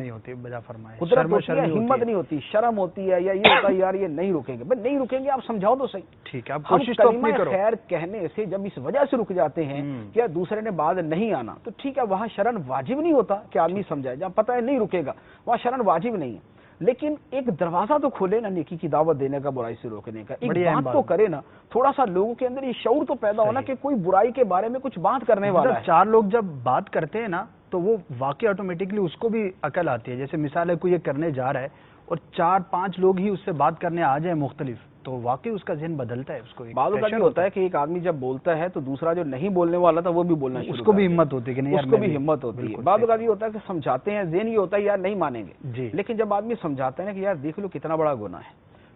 ہوتی، بجا فرمائے، قدرت ہوتی ہے، ہمت نہیں ہوتی، شرم ہوتی ہے، یا یہ ہوتا ہے یار یہ نہیں رکیں گے، بھائی نہیں رکیں گے آپ سمجھاؤ تو صحیح، ٹھیک ہے، آپ کوشش تو اپنی کرو۔ خیر کہنے سے جب اس وجہ سے رک جاتے ہیں کہ یار دوسرے نے بعد نہیں آنا تو ٹھیک ہے، وہاں شرن واجب نہیں ہوتا کہ آدمی سمجھائے، جب پتہ ہے نہیں رکے گا وہاں شرن واجب نہیں ہے، لیکن ایک دروازہ تو کھولے نا نیکی کی دعوت دینے کا، برائی سے روکنے کا، ایک بات تو کرے نا، تھوڑا سا لوگوں کے اندر یہ شعور تو پیدا ہونا کہ کوئی برائی کے بارے میں کچھ بات کرنے والا ہے۔ 4 لوگ جب بات کرتے ہیں نا تو وہ واقعی آٹومیٹکلی اس کو بھی عقل آتی ہے، جیسے مثال ہے کوئی یہ کرنے جا رہا ہے اور 4-5 لوگ ہی اس سے بات کرنے آ جائیں مختلف، تو واقعی اس کا ذہن بدلتا ہے، اس کو بعض اوقات یہ ہوتا ہے کہ ایک آدمی جب بولتا ہے تو دوسرا جو نہیں بولنے والا تھا وہ بھی بولنا شروع، اس کو بھی ہمت ہوتی ہے کہ نہیں یار، اس کو بھی ہمت ہوتی ہے۔ بعض اوقات یہ ہوتا ہے کہ سمجھاتے ہیں، ذہن یہ ہوتا ہے یار نہیں مانیں گے، لیکن جب آدمی سمجھاتا ہے نا کہ یار دیکھ لو کتنا بڑا گناہ ہے،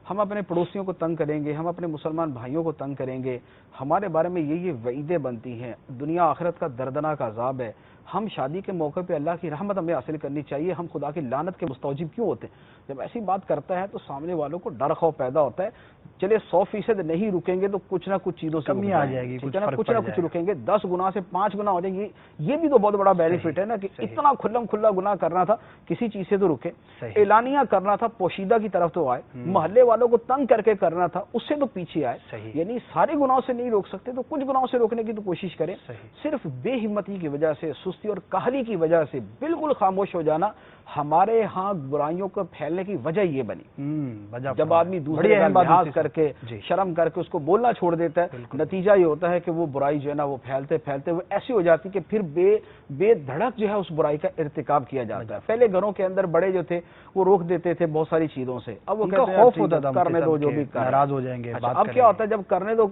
ہم اپنے پڑوسیوں کو تنگ کریں گے، ہم اپنے مسلمان بھائیوں کو تنگ کریں گے، ہمارے بارے میں یہ وعیدیں بنتی ہیں، دنیا آخرت کا دردناک عذاب ہے، ہم شادی کے موقع پہ اللہ کی رحمت ہمیں حاصل کرنی چاہیے، ہم خدا کی لعنت کے مستوجب کیوں ہوتے ہیں؟ جب ایسی بات کرتا ہے تو سامنے والوں کو ڈر خوف پیدا ہوتا ہے، چلے 100% نہیں رکیں گے تو کچھ نہ کچھ چیزوں سے کمی آ جائے گی، کچھ نہ کچھ رکیں گے، 10 گناہ سے 5 گناہ ہو جائیں گے، یہ بھی تو بہت بڑا بینیفٹ ہے نا کہ اتنا کھلم کھلا گناہ کرنا تھا کسی چیز سے تو رکے، اعلانیہ کرنا تھا پوشیدہ کی طرف تو آئے، محلے والوں کو تنگ کر کے کرنا تھا اس سے تو پیچھے آئے، یعنی سارے گناہوں سے نہیں روک سکتے تو کچھ گناہوں سے روکنے کی تو کوشش کریں۔ صرف بے ہمتی کی وجہ سے، سستی اور کاہلی کی وجہ سے بالکل خاموش ہو جانا ہمارے ہاں برائیوں کو پھیلنے کی وجہ یہ بنی، جب آدمی دوسرے کا لحاظ کر کے شرم کر کے اس کو بولنا چھوڑ دیتا ہے، نتیجہ یہ ہوتا ہے کہ وہ برائی جو ہے نا وہ پھیلتے پھیلتے وہ ایسی ہو جاتی کہ پھر بے دھڑک جو ہے اس برائی کا ارتکاب کیا جاتا ہے۔ پہلے گھروں کے اندر بڑے جو تھے وہ روک دیتے تھے بہت ساری چیزوں سے، اب وہ کہتے ہیں خوف ہوتا تھا کرنے دو جو بھی ناراض ہو جائیں گے۔ اب کیا ہوتا ہے جب کرنے دو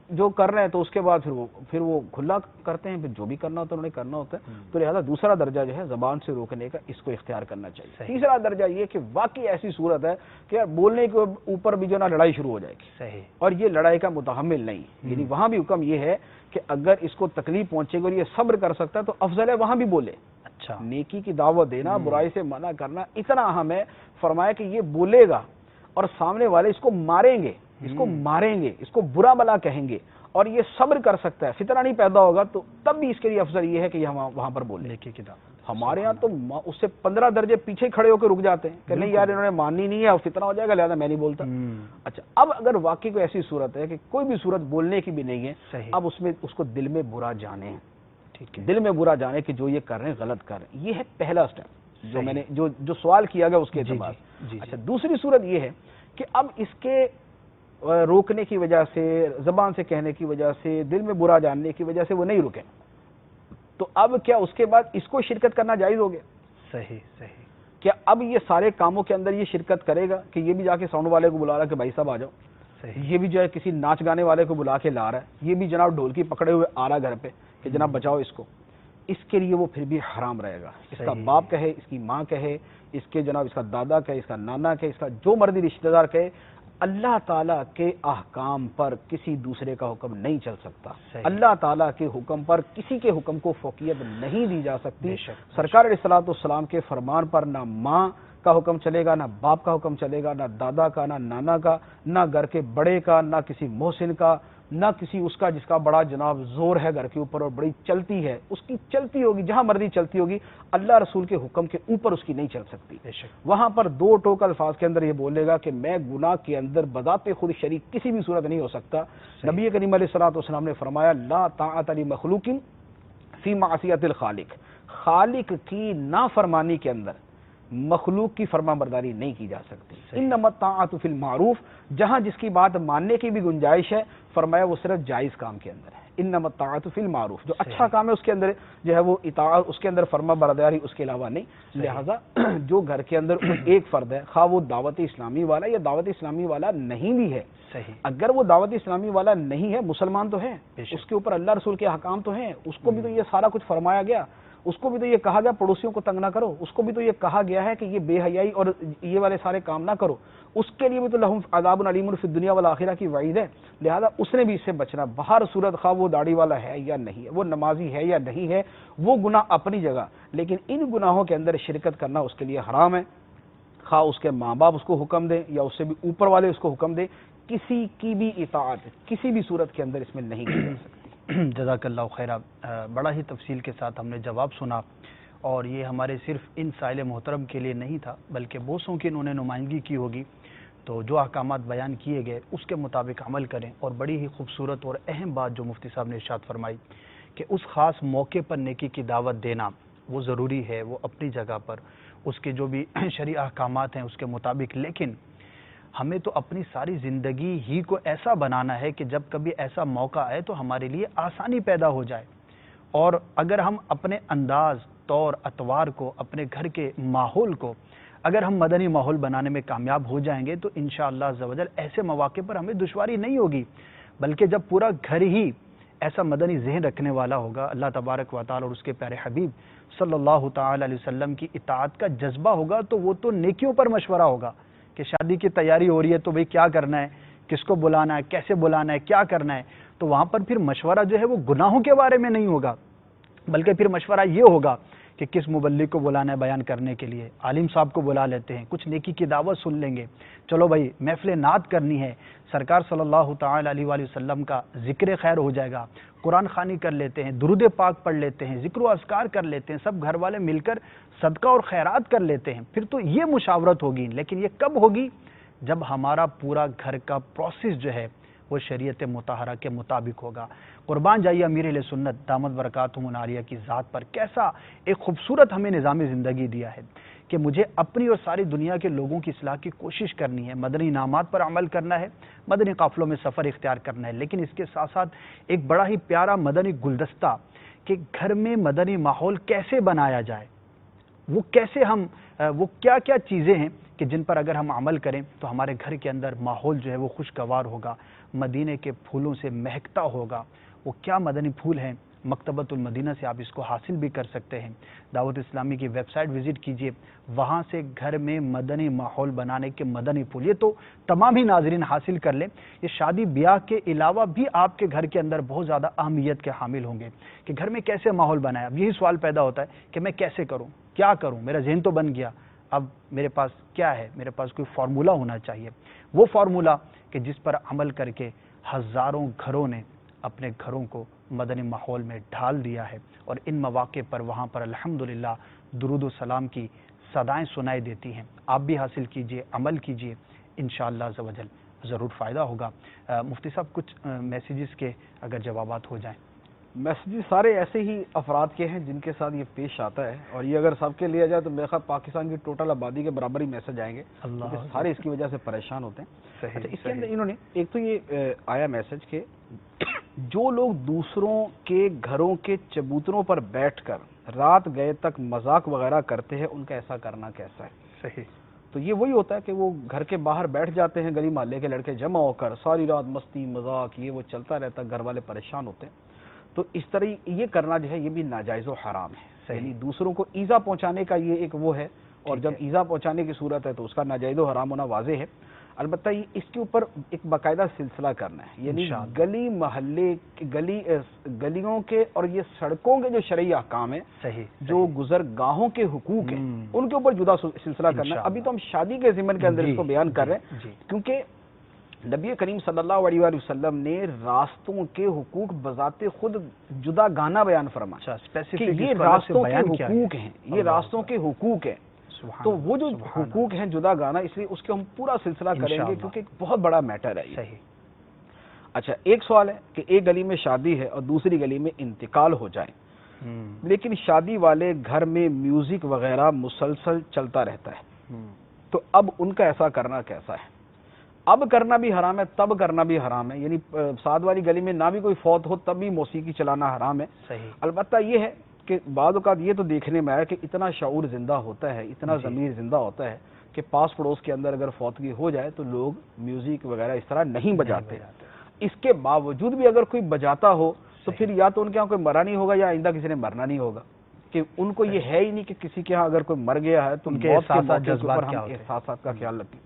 جو کر رہے ہیں تو اس کے بعد پھر وہ کھلا کرتے ہیں، پھر جو بھی کرنا ہوتا ہے انہیں کرنا ہوتا ہے، تو لہٰذا دوسرا درجہ جو ہے زبان سے روکنے کا اس کو اختیار کرنا چاہیے۔ تیسرا درجہ یہ کہ واقعی ایسی صورت ہے کہ بولنے کے اوپر بھی جو نا لڑائی شروع ہو جائے گی، صحیح، اور یہ لڑائی کا متحمل نہیں، یعنی وہاں بھی حکم یہ ہے کہ اگر اس کو تکلیف پہنچے گی اور یہ صبر کر سکتا ہے تو افضل ہے وہاں بھی بولے۔ اچھا، نیکی کی دعوت دینا، برائی سے منع کرنا اتنا اہم ہے، فرمایا کہ یہ بولے گا اور سامنے والے اس کو ماریں گے، اس کو برا بلا کہیں گے اور یہ صبر کر سکتا ہے، فتنہ نہیں پیدا ہوگا، تو تب بھی اس کے لیے افضل یہ ہے کہ یہ وہاں پر بولے۔ ہمارے ہاں تو اس سے 15 درجے پیچھے کھڑے ہو کے رک جاتے ہیں کہ نہیں یار انہوں نے ماننی نہیں ہے اور فتنہ ہو جائے گا لہذا میں نہیں بولتا۔ اچھا، اب اگر واقعی کوئی ایسی صورت ہے کہ کوئی بھی صورت بولنے کی بھی نہیں ہے، اب اس کو دل میں برا جانے، دل میں برا جانے کہ جو یہ کر رہے ہیں غلط کر رہے ہیں، یہ ہے پہلا سٹیپ جو میں نے جو سوال کیا گیا اس کے اعتبار۔ اچھا، دوسری صورت یہ ہے کہ اب اس کے روکنے کی وجہ سے، زبان سے کہنے کی وجہ سے، دل میں برا جاننے کی وجہ سے وہ نہیں رکے، تو اب کیا اس کے بعد اس کو شرکت کرنا جائز ہو گیا؟ صحیح، کیا اب یہ سارے کاموں کے اندر یہ شرکت کرے گا کہ یہ بھی جا کے ساؤنڈ والے کو بلا رہا ہے کہ بھائی صاحب آ جاؤ، یہ بھی جو ہے کسی ناچ گانے والے کو بلا کے لا رہا ہے، یہ بھی جناب ڈھولکی پکڑے ہوئے آ رہا گھر پہ کہ جناب بچاؤ اس کو، اس کے لیے وہ پھر بھی حرام رہے گا۔ اس کا باپ کہے، اس کی ماں کہے، اس کے جناب اس کا دادا کہے، اس کا نانا کہے، اس کا جو مرضی رشتہ دار کہے، اللہ تعالیٰ کے احکام پر کسی دوسرے کا حکم نہیں چل سکتا، اللہ تعالیٰ کے حکم پر کسی کے حکم کو فوقیت نہیں دی جا سکتی۔ سرکار علیہ الصلوۃ والسلام کے فرمان پر نہ ماں کا حکم چلے گا، نہ باپ کا حکم چلے گا، نہ دادا کا، نہ نانا کا، نہ گھر کے بڑے کا، نہ کسی محسن کا، نہ کسی اس کا جس کا بڑا جناب زور ہے گھر کے اوپر اور بڑی چلتی ہے، اس کی چلتی ہوگی جہاں مرضی چلتی ہوگی، اللہ رسول کے حکم کے اوپر اس کی نہیں چل سکتی۔ وہاں پر دو ٹوک الفاظ کے اندر یہ بولے گا کہ میں گناہ کے اندر بذات خود شریک کسی بھی صورت نہیں ہو سکتا۔ نبی کریم علیہ الصلوۃ والسلام نے فرمایا لا طاعۃ لمخلوق فی معصیۃ الخالق، خالق کی نافرمانی کے اندر مخلوق کی فرما برداری نہیں کی جا سکتی۔ انما الطاعۃ فی المعروف، جہاں جس کی بات ماننے کی بھی گنجائش ہے، فرمایا وہ صرف جائز کام کے اندر ہے۔ انما الطاعۃ فی المعروف، جو اچھا کام ہے اس کے اندر جو ہے وہ اطاعت، اس کے اندر فرما برداری، اس کے علاوہ نہیں۔ لہذا جو گھر کے اندر ایک فرد ہے، خواہ وہ دعوت اسلامی والا یا دعوت اسلامی والا نہیں بھی ہے، اگر وہ دعوت اسلامی والا نہیں ہے، مسلمان تو ہے، اس کے اوپر اللہ رسول کے احکام تو ہیں، اس کو بھی تو یہ سارا کچھ فرمایا گیا، اس کو بھی تو یہ کہا گیا پڑوسیوں کو تنگ نہ کرو، اس کو بھی تو یہ کہا گیا ہے کہ یہ بے حیائی اور یہ والے سارے کام نہ کرو، اس کے لیے بھی تو لہم عذاب علیم فی الدنیا والآخرہ کی وعید ہے۔ لہذا اس نے بھی اس سے بچنا، بہر صورت خواہ وہ داڑھی والا ہے یا نہیں ہے، وہ نمازی ہے یا نہیں ہے، وہ گناہ اپنی جگہ، لیکن ان گناہوں کے اندر شرکت کرنا اس کے لیے حرام ہے، خواہ اس کے ماں باپ اس کو حکم دیں یا اس سے بھی اوپر والے اس کو حکم دیں، کسی کی بھی اطاعت کسی بھی صورت کے اندر اس میں نہیں کی جا سکتی۔ جزاک اللہ خیرہ، بڑا ہی تفصیل کے ساتھ ہم نے جواب سنا، اور یہ ہمارے صرف ان سائل محترم کے لیے نہیں تھا بلکہ بہتوں کی انہوں نے نمائندگی کی ہوگی، تو جو احکامات بیان کیے گئے اس کے مطابق عمل کریں۔ اور بڑی ہی خوبصورت اور اہم بات جو مفتی صاحب نے ارشاد فرمائی کہ اس خاص موقع پر نیکی کی دعوت دینا وہ ضروری ہے، وہ اپنی جگہ پر اس کے جو بھی شرعی احکامات ہیں اس کے مطابق، لیکن ہمیں تو اپنی ساری زندگی ہی کو ایسا بنانا ہے کہ جب کبھی ایسا موقع آئے تو ہمارے لیے آسانی پیدا ہو جائے، اور اگر ہم اپنے انداز، طور اطوار کو، اپنے گھر کے ماحول کو اگر ہم مدنی ماحول بنانے میں کامیاب ہو جائیں گے تو انشاءاللہ عز و جل ایسے مواقع پر ہمیں دشواری نہیں ہوگی، بلکہ جب پورا گھر ہی ایسا مدنی ذہن رکھنے والا ہوگا، اللہ تبارک و تعالی اور اس کے پیارے حبیب صلی اللہ تعالی علیہ وسلم کی اطاعت کا جذبہ ہوگا، تو وہ تو نیکیوں پر مشورہ ہوگا کہ شادی کی تیاری ہو رہی ہے تو بھئی کیا کرنا ہے، کس کو بلانا ہے، کیسے بلانا ہے، کیا کرنا ہے، تو وہاں پر پھر مشورہ جو ہے وہ گناہوں کے بارے میں نہیں ہوگا، بلکہ پھر مشورہ یہ ہوگا کہ کس مبلغ کو بلانا ہے بیان کرنے کے لیے، عالم صاحب کو بلا لیتے ہیں، کچھ نیکی کی دعوت سن لیں گے، چلو بھائی محفل نعت کرنی ہے، سرکار صلی اللہ تعالی علیہ وآلہ وسلم کا ذکر خیر ہو جائے گا، قرآن خوانی کر لیتے ہیں، درود پاک پڑھ لیتے ہیں، ذکر و اذکار کر لیتے ہیں، سب گھر والے مل کر صدقہ اور خیرات کر لیتے ہیں، پھر تو یہ مشاورت ہوگی۔ لیکن یہ کب ہوگی؟ جب ہمارا پورا گھر کا پروسیس جو ہے وہ شریعت مطہرہ کے مطابق ہوگا۔ قربان جائیے امیر اہل سنت دامت برکاتہم العالیہ کی ذات پر، کیسا ایک خوبصورت ہمیں نظام زندگی دیا ہے کہ مجھے اپنی اور ساری دنیا کے لوگوں کی اصلاح کی کوشش کرنی ہے، مدنی انعامات پر عمل کرنا ہے، مدنی قافلوں میں سفر اختیار کرنا ہے، لیکن اس کے ساتھ ساتھ ایک بڑا ہی پیارا مدنی گلدستہ کہ گھر میں مدنی ماحول کیسے بنایا جائے، وہ کیا کیا چیزیں ہیں کہ جن پر اگر ہم عمل کریں تو ہمارے گھر کے اندر ماحول جو ہے وہ خوشگوار ہوگا، مدینے کے پھولوں سے مہکتا ہوگا۔ وہ کیا مدنی پھول ہیں، مکتبۃ المدینہ سے آپ اس کو حاصل بھی کر سکتے ہیں۔ دعوت اسلامی کی ویب سائٹ وزٹ کیجئے، وہاں سے گھر میں مدنی ماحول بنانے کے مدنی پھول یہ تو تمام ہی ناظرین حاصل کر لیں۔ یہ شادی بیاہ کے علاوہ بھی آپ کے گھر کے اندر بہت زیادہ اہمیت کے حامل ہوں گے کہ گھر میں کیسے ماحول بنائے۔ اب یہی سوال پیدا ہوتا ہے کہ میں کیسے کروں، کیا کروں، میرا ذہن تو بن گیا، اب میرے پاس کیا ہے، میرے پاس کوئی فارمولہ ہونا چاہیے، وہ فارمولہ کہ جس پر عمل کر کے ہزاروں گھروں نے اپنے گھروں کو مدنی ماحول میں ڈھال دیا ہے، اور ان مواقع پر وہاں پر الحمدللہ درود و سلام کی صدائیں سنائی دیتی ہیں۔ آپ بھی حاصل کیجئے، عمل کیجئے، انشاءاللہ عز و جل ضرور فائدہ ہوگا۔ مفتی صاحب کچھ میسیجز کے اگر جوابات ہو جائیں۔ میسیجز سارے ایسے ہی افراد کے ہیں جن کے ساتھ یہ پیش آتا ہے، اور یہ اگر سب کے لیا جائے تو میرے خیال پاکستان کی ٹوٹل آبادی کے برابر ہی میسج آئیں گے، سارے اس کی وجہ سے پریشان ہوتے ہیں۔ اچھا، اس کے اندر انہوں نے ایک تو یہ آیا میسج کہ جو لوگ دوسروں کے گھروں کے چبوتروں پر بیٹھ کر رات گئے تک مذاق وغیرہ کرتے ہیں، ان کا ایسا کرنا کیسا ہے؟ صحیح۔ تو یہ وہی ہوتا ہے کہ وہ گھر کے باہر بیٹھ جاتے ہیں، گلی محلے کے لڑکے جمع ہو کر ساری رات مستی مذاق یہ وہ چلتا رہتا ہے، گھر والے پریشان ہوتے ہیں۔ تو اس طرح یہ کرنا جو ہے یہ بھی ناجائز و حرام ہے، یعنی دوسروں کو ایذا پہنچانے کا یہ ایک وہ ہے، اور جب ایذا پہنچانے کی صورت ہے تو اس کا ناجائز و حرام ہونا واضح ہے۔ البتہ یہ اس کے اوپر ایک باقاعدہ سلسلہ کرنا ہے، یعنی گلی محلے گلیوں کے اور یہ سڑکوں کے جو شرعی احکام ہیں، جو گزرگاہوں کے حقوق ہیں، ان کے اوپر جدا سلسلہ کرنا ہے۔ ابھی تو ہم شادی کے ضمن کے اندر اس کو بیان کر رہے ہیں، کیونکہ نبی کریم صلی اللہ علیہ وآلہ وسلم نے راستوں کے حقوق بذات خود جدا گانا بیان فرمایا کہ یہ راستوں کے حقوق ہیں، یہ راستوں کے حقوق ہیں۔ تو وہ جو حقوق ہیں جدا گانا، اس لیے اس کے ہم پورا سلسلہ کریں گے کیونکہ ایک بہت بڑا میٹر ہے یہ۔ اچھا، ایک سوال ہے کہ ایک گلی میں شادی ہے اور دوسری گلی میں انتقال ہو جائے، لیکن شادی والے گھر میں میوزک وغیرہ مسلسل چلتا رہتا ہے، تو اب ان کا ایسا کرنا کیسا ہے؟ اب کرنا بھی حرام ہے، تب کرنا بھی حرام ہے، یعنی ساتھ والی گلی میں نہ بھی کوئی فوت ہو تب بھی موسیقی چلانا حرام ہے۔ البتہ یہ ہے کہ بعض اوقات یہ تو دیکھنے میں آیا کہ اتنا شعور زندہ ہوتا ہے، اتنا ضمیر زندہ ہوتا ہے کہ پاس پڑوس کے اندر اگر فوتگی ہو جائے تو لوگ میوزک وغیرہ اس طرح نہیں بجاتے۔ اس کے باوجود بھی اگر کوئی بجاتا ہو تو پھر یا تو ان کے یہاں کوئی مرا نہیں ہوگا یا آئندہ کسی نے مرنا نہیں ہوگا، کہ ان کو یہ ہے ہی نہیں کہ کسی کے ہاں اگر کوئی مر گیا ہے تو ان کے احساسات کا خیال رکھیں۔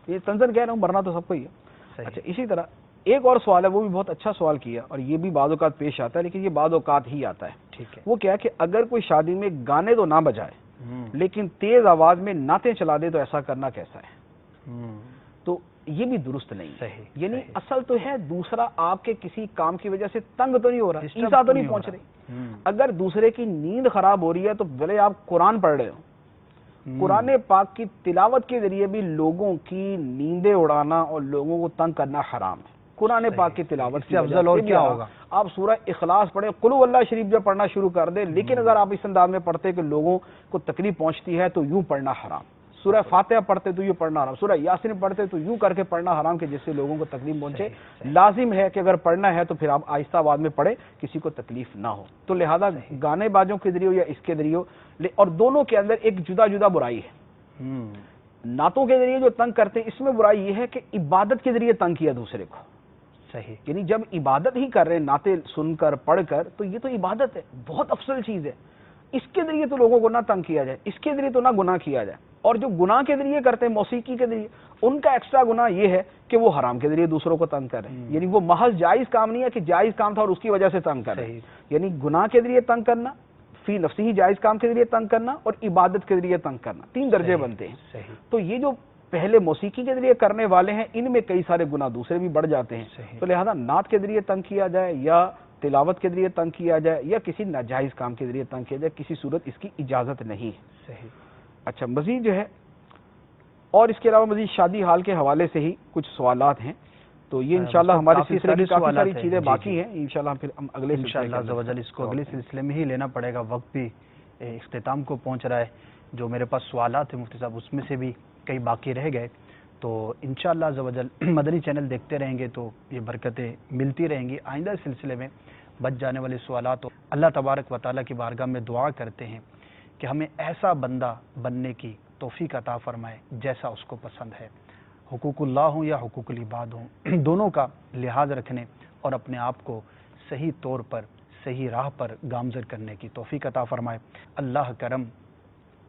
یہ تنزن کہہ رہا ہوں، مرنا تو سب کو ہی ہے۔ اچھا، اسی طرح ایک اور سوال ہے، وہ بھی بہت اچھا سوال کیا، اور یہ بھی بعض اوقات پیش آتا ہے، لیکن یہ بعض اوقات ہی آتا ہے۔ وہ کیا ہے کہ اگر کوئی شادی میں گانے تو نہ بجائے لیکن تیز آواز میں نعتیں چلا دے تو ایسا کرنا کیسا ہے؟ تو یہ بھی درست نہیں، یعنی اصل تو ہے دوسرا آپ کے کسی کام کی وجہ سے تنگ تو نہیں ہو رہا، ایذا تو نہیں پہنچ رہی۔ اگر دوسرے کی نیند خراب ہو رہی ہے تو بھلے آپ قرآن پڑھ رہے ہو، قرآن پاک کی تلاوت کے ذریعے بھی لوگوں کی نیندیں اڑانا اور لوگوں کو تنگ کرنا حرام ہے۔ قرآن پاک کی تلاوت سے افضل اور کیا ہوگا؟ آپ سورہ اخلاص پڑھیں، قل هو اللہ شریف جب پڑھنا شروع کر دیں، لیکن اگر آپ اس انداز میں پڑھتے کہ لوگوں کو تکلیف پہنچتی ہے تو یوں پڑھنا حرام۔ سورہ فاتحہ پڑھتے تو یوں پڑھنا حرام، سورہ یاسین پڑھتے تو یوں کر کے پڑھنا حرام کہ جس سے لوگوں کو تکلیف پہنچے۔ لازم ہے کہ اگر پڑھنا ہے تو پھر آپ آہستہ آواز میں پڑھیں، کسی کو تکلیف نہ ہو۔ تو لہذا گانے بازوں کے ذریعے یا اس کے ذریعے، اور دونوں کے اندر ایک جدا جدا برائی ہے۔ نعتوں کے ذریعے جو تنگ کرتے ہیں اس میں برائی یہ ہے کہ عبادت کے ذریعے تنگ کیا دوسرے کو، یعنی جب عبادت ہی کر رہے ہیں نعتیں سن کر پڑھ کر تو یہ تو عبادت ہے، بہت افضل چیز ہے، اس کے ذریعے تو لوگوں کو نہ تنگ کیا جائے، اس کے ذریعے تو نہ گناہ کیا جائے۔ اور جو گناہ کے ذریعے کرتے ہیں موسیقی کے ذریعے، ان کا ایکسٹرا گناہ یہ ہے کہ وہ حرام کے ذریعے دوسروں کو تنگ کر رہے ہیں، یعنی وہ محض جائز کام نہیں ہے کہ جائز کام تھا اور اس کی وجہ سے تنگ کر رہے ہیں، یعنی گناہ کے ذریعے تنگ کرنا، فی نفسی ہی جائز کام کے ذریعے تنگ کرنا اور عبادت کے ذریعے تنگ کرنا، تین درجے بنتے ہیں۔ تو یہ جو پہلے موسیقی کے ذریعے کرنے والے ہیں ان میں کئی سارے گناہ دوسرے بھی بڑھ جاتے ہیں، تو لہذا نعت کے ذریعے تنگ کیا جائے یا تلاوت کے ذریعے تنگ کیا جائے یا کسی ناجائز کام کے ذریعے تنگ کیا جائے، کسی صورت اس کی اجازت نہیں ہے۔ اچھا، مزید جو ہے اور اس کے علاوہ مزید شادی حال کے حوالے سے ہی کچھ سوالات ہیں، تو یہ انشاءاللہ ہمارے کافی سلسلے کی کافی ساری چیزیں جی باقی ہیں، انشاءاللہ پھر ہم اگلے انشاءاللہ عز و جل اس کو اگلے سلسلے میں ہی لینا پڑے گا. وقت بھی اختتام کو پہنچ رہا ہے. جو میرے پاس سوالات ہیں مفتی صاحب اس میں سے بھی کئی باقی رہ گئے، تو انشاءاللہ عز و جل مدنی چینل دیکھتے رہیں گے تو یہ برکتیں ملتی رہیں گی. آئندہ سلسلے میں بچ جانے والے سوالات اللہ تبارک و تعالیٰ کی بارگاہ میں دعا کرتے ہیں کہ ہمیں ایسا بندہ بننے کی توفیق عطا فرمائے جیسا اس کو پسند ہے. حقوق اللہ ہوں یا حقوق العباد ہوں، دونوں کا لحاظ رکھنے اور اپنے آپ کو صحیح طور پر صحیح راہ پر گامزن کرنے کی توفیق عطا فرمائے. اللہ کرم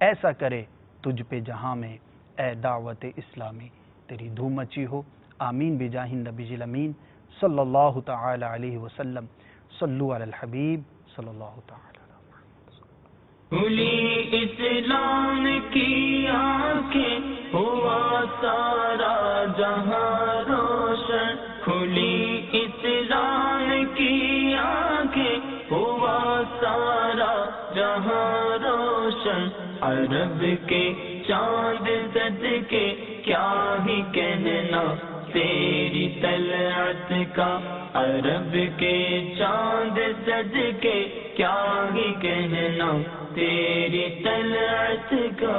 ایسا کرے تجھ پہ جہاں میں اے دعوت اسلامی تیری دھوم مچی ہو. آمین بجاہ النبی الامین صلی اللہ تعالی علیہ وسلم. صلو علی الحبیب صلی اللہ تعالی. کھلی اسلام کی آنکھیں ہوا سارا جہاں روشن، کھلی اسلام کی آنکھیں ہوا سارا جہاں روشن. عرب کے چاند زد کے کیا ہی کہنا تیری طلعت کا، عرب کے چاند زد کے کیا ہی کہنا تیری طلعت کا.